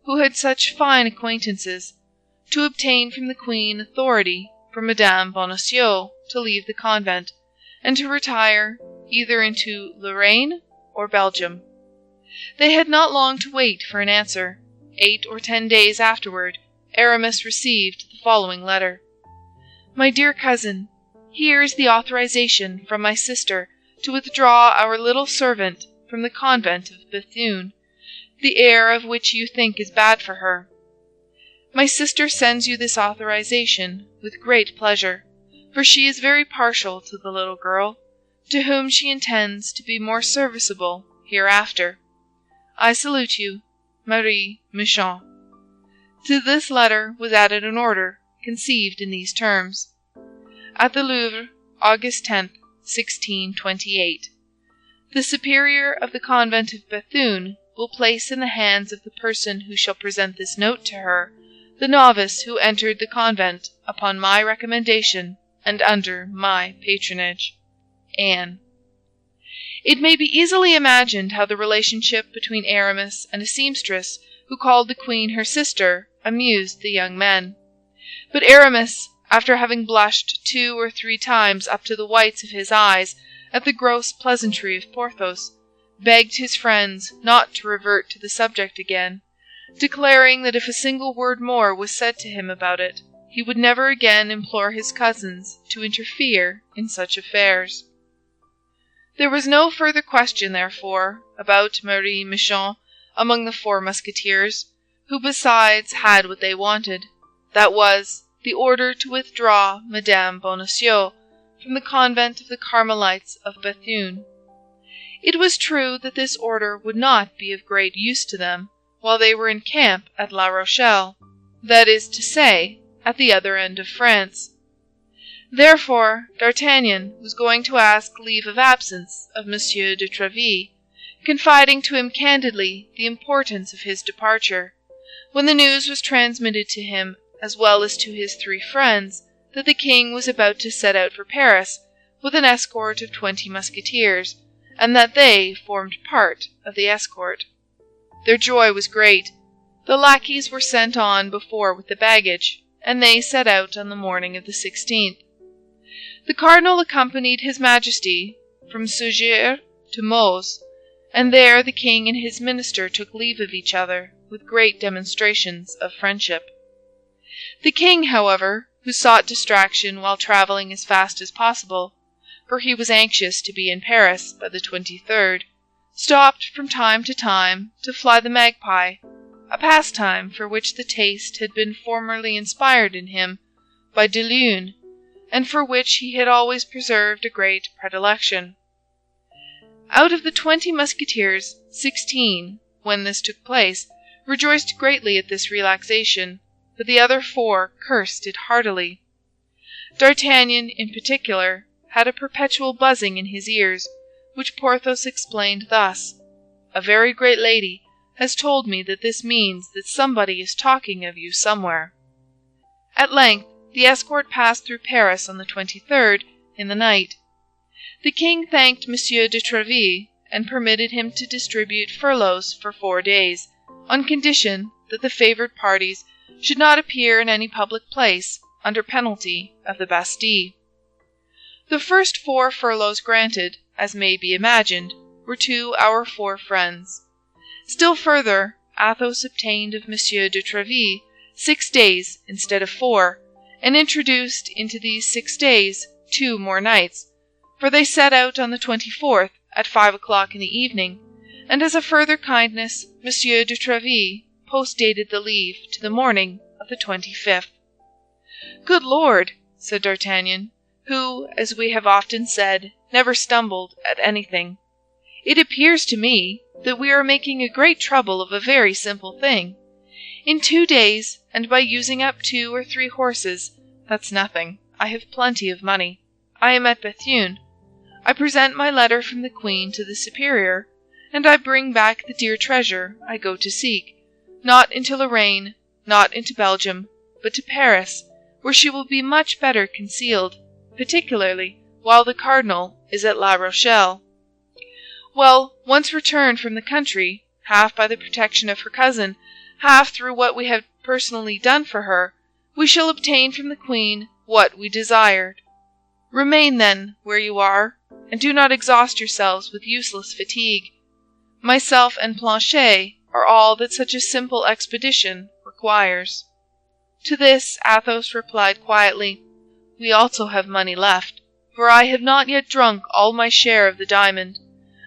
who had such fine acquaintances, to obtain from the queen authority for Madame Bonacieux to leave the convent, and to retire either into Lorraine or Belgium. They had not long to wait for an answer. 8 or 10 days afterward, Aramis received the following letter. My dear cousin, here is the authorization from my sister to withdraw our little servant from the convent of Bethune, the air of which you think is bad for her. My sister sends you this authorization with great pleasure, for she is very partial to the little girl, to whom she intends to be more serviceable hereafter. I salute you, Marie Michon. To this letter was added an order, conceived in these terms. At the Louvre, August 10th, 1628. The superior of the convent of Bethune will place in the hands of the person who shall present this note to her the novice who entered the convent upon my recommendation and under my patronage. Anne. It may be easily imagined how the relationship between Aramis and a seamstress who called the queen her sister amused the young men. But Aramis, after having blushed 2 or 3 times up to the whites of his eyes at the gross pleasantry of Porthos, begged his friends not to revert to the subject again, declaring that if a single word more was said to him about it, he would never again implore his cousins to interfere in such affairs. There was no further question, therefore, about Marie Michon among the 4 Musketeers, who besides had what they wanted, that was, the order to withdraw Madame Bonacieux from the convent of the Carmelites of Bethune. It was true that this order would not be of great use to them while they were in camp at La Rochelle, that is to say, at the other end of France. Therefore, D'Artagnan was going to ask leave of absence of Monsieur de Tréville, confiding to him candidly the importance of his departure, when the news was transmitted to him as well as to his 3 friends that the king was about to set out for Paris with an escort of 20 musketeers, and that they formed part of the escort. Their joy was great. The lackeys were sent on before with the baggage, and they set out on the morning of the 16th. The cardinal accompanied his Majesty from Surgères to Meaux, and there the king and his minister took leave of each other with great demonstrations of friendship. The king, however, who sought distraction while traveling as fast as possible, for he was anxious to be in Paris by the 23rd, stopped from time to fly the magpie, a pastime for which the taste had been formerly inspired in him by de Luynes, and for which he had always preserved a great predilection. Out of the 20 musketeers, 16, when this took place, rejoiced greatly at this relaxation, but the other 4 cursed it heartily. D'Artagnan, in particular, had a perpetual buzzing in his ears, which Porthos explained thus: "A very great lady has told me that this means that somebody is talking of you somewhere." At length the escort passed through Paris on the 23rd in the night. The king thanked Monsieur de Tréville and permitted him to distribute furloughs for 4 days, on condition that the favored parties should not appear in any public place under penalty of the Bastille. The first 4 furloughs granted, as may be imagined, were to our 4 friends. Still further, Athos obtained of Monsieur de Tréville 6 days instead of 4, and introduced into these 6 days 2 more nights, for they set out on the 24th at 5 o'clock in the evening, and as a further kindness Monsieur de Tréville post-dated the leave to the morning of the 25th. "Good Lord," said D'Artagnan, who, as we have often said, never stumbled at anything, "it appears to me that we are making a great trouble of a very simple thing. In 2 days, and by using up 2 or 3 horses, that's nothing. I have plenty of money. I am at Bethune. I present my letter from the Queen to the superior, and I bring back the dear treasure I go to seek, not into Lorraine, not into Belgium, but to Paris, where she will be much better concealed, particularly while the cardinal is at La Rochelle. Well, once returned from the country, half by the protection of her cousin, half through what we have personally done for her, we shall obtain from the Queen what we desired. Remain, then, where you are, and do not exhaust yourselves with useless fatigue. Myself and Planchet are all that such a simple expedition requires." To this Athos replied quietly, "We also have money left, for I have not yet drunk all my share of the diamond,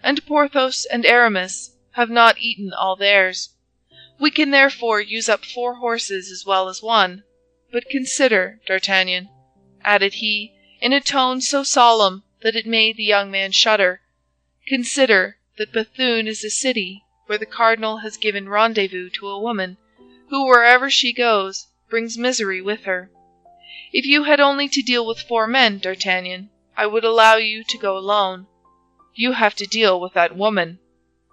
and Porthos and Aramis have not eaten all theirs. We can therefore use up 4 horses as well as 1. But consider, D'Artagnan," added he, in a tone so solemn that it made the young man shudder, "consider that Bethune is a city where the cardinal has given rendezvous to a woman who, wherever she goes, brings misery with her. If you had only to deal with 4 men, D'Artagnan, I would allow you to go alone. You have to deal with that woman.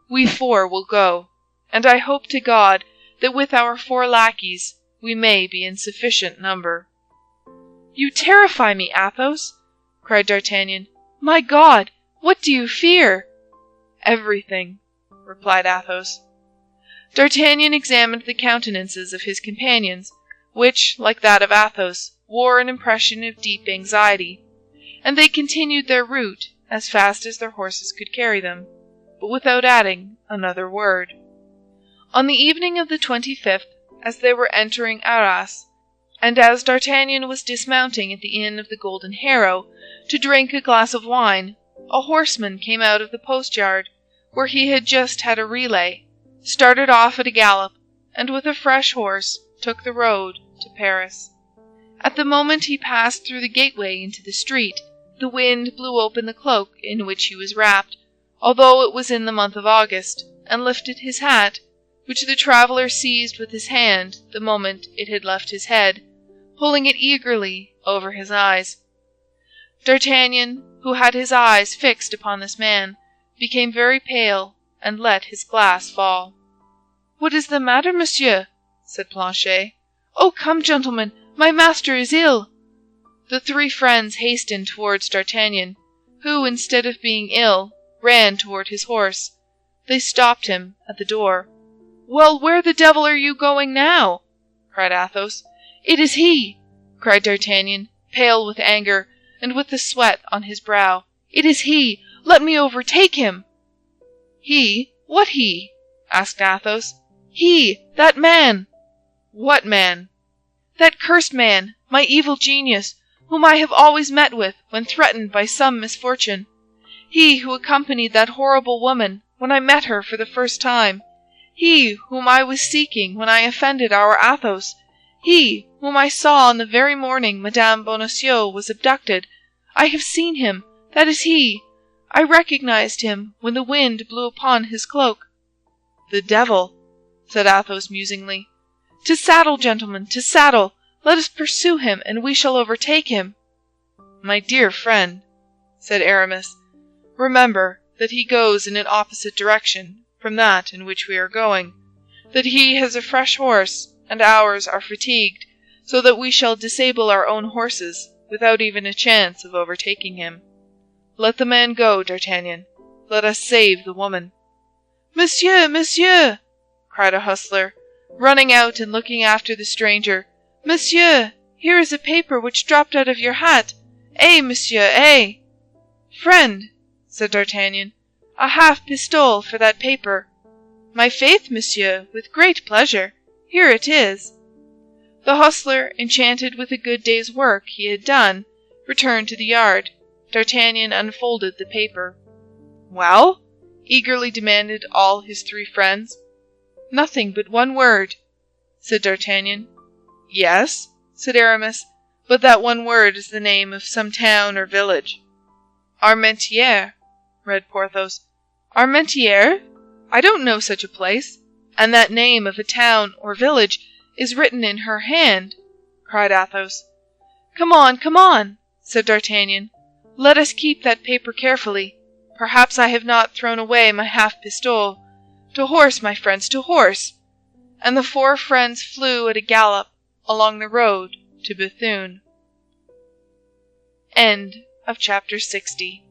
We 4 will go, and I hope to God that with our 4 lackeys we may be in sufficient number." "You terrify me, Athos!" cried D'Artagnan. "My God, what do you fear?" "Everything," replied Athos. D'Artagnan examined the countenances of his companions, which, like that of Athos, wore an impression of deep anxiety, and they continued their route as fast as their horses could carry them, but without adding another word. On the evening of the 25th, as they were entering Arras, and as D'Artagnan was dismounting at the inn of the Golden Harrow to drink a glass of wine, a horseman came out of the post-yard, where he had just had a relay, started off at a gallop, and with a fresh horse took the road to Paris. At the moment he passed through the gateway into the street, the wind blew open the cloak in which he was wrapped, although it was in the month of August, and lifted his hat, which the traveler seized with his hand the moment it had left his head, pulling it eagerly over his eyes. D'Artagnan, who had his eyes fixed upon this man, became very pale and let his glass fall. "What is the matter, monsieur?" said Planchet. "Oh, come, gentlemen, my master is ill." The 3 friends hastened towards D'Artagnan, who, instead of being ill, ran toward his horse. They stopped him at the door. "Well, where the devil are you going now?" cried Athos. "It is he!" cried D'Artagnan, pale with anger, and with the sweat on his brow. "It is he! Let me overtake him!" "He? What he?" asked Athos. "He! That man!" "What man?" "That cursed man, my evil genius, whom I have always met with when threatened by some misfortune. He who accompanied that horrible woman when I met her for the first time. He whom I was seeking when I offended our Athos. He whom I saw on the very morning Madame Bonacieux was abducted. I have seen him. That is he. I recognized him when the wind blew upon his cloak." "The devil!" said Athos musingly. "To saddle, gentlemen, to saddle! Let us pursue him, and we shall overtake him." "My dear friend," said Aramis, "remember that he goes in an opposite direction from that in which we are going, that he has a fresh horse, and ours are fatigued, so that we shall disable our own horses without even a chance of overtaking him. Let the man go, D'Artagnan. Let us save the woman." "Monsieur, monsieur!" cried a hostler, running out and looking after the stranger. "Monsieur, here is a paper which dropped out of your hat. Eh, monsieur, eh!" "Friend," said D'Artagnan, "a half-pistole for that paper." "My faith, monsieur, with great pleasure. Here it is." The hostler, enchanted with the good day's work he had done, returned to the yard. D'Artagnan unfolded the paper. "Well?" eagerly demanded all his three friends. "Nothing but one word," said D'Artagnan. "Yes," said Aramis, "but that one word is the name of some town or village." "Armentières," read Porthos. "Armentières? I don't know such a place. And that name of a town or village is written in her hand," cried Athos. Come on," said D'Artagnan. "Let us keep that paper carefully. Perhaps I have not thrown away my half-pistole. To horse, my friends, to horse!" And the four friends flew at a gallop along the road to Bethune. End of chapter 60.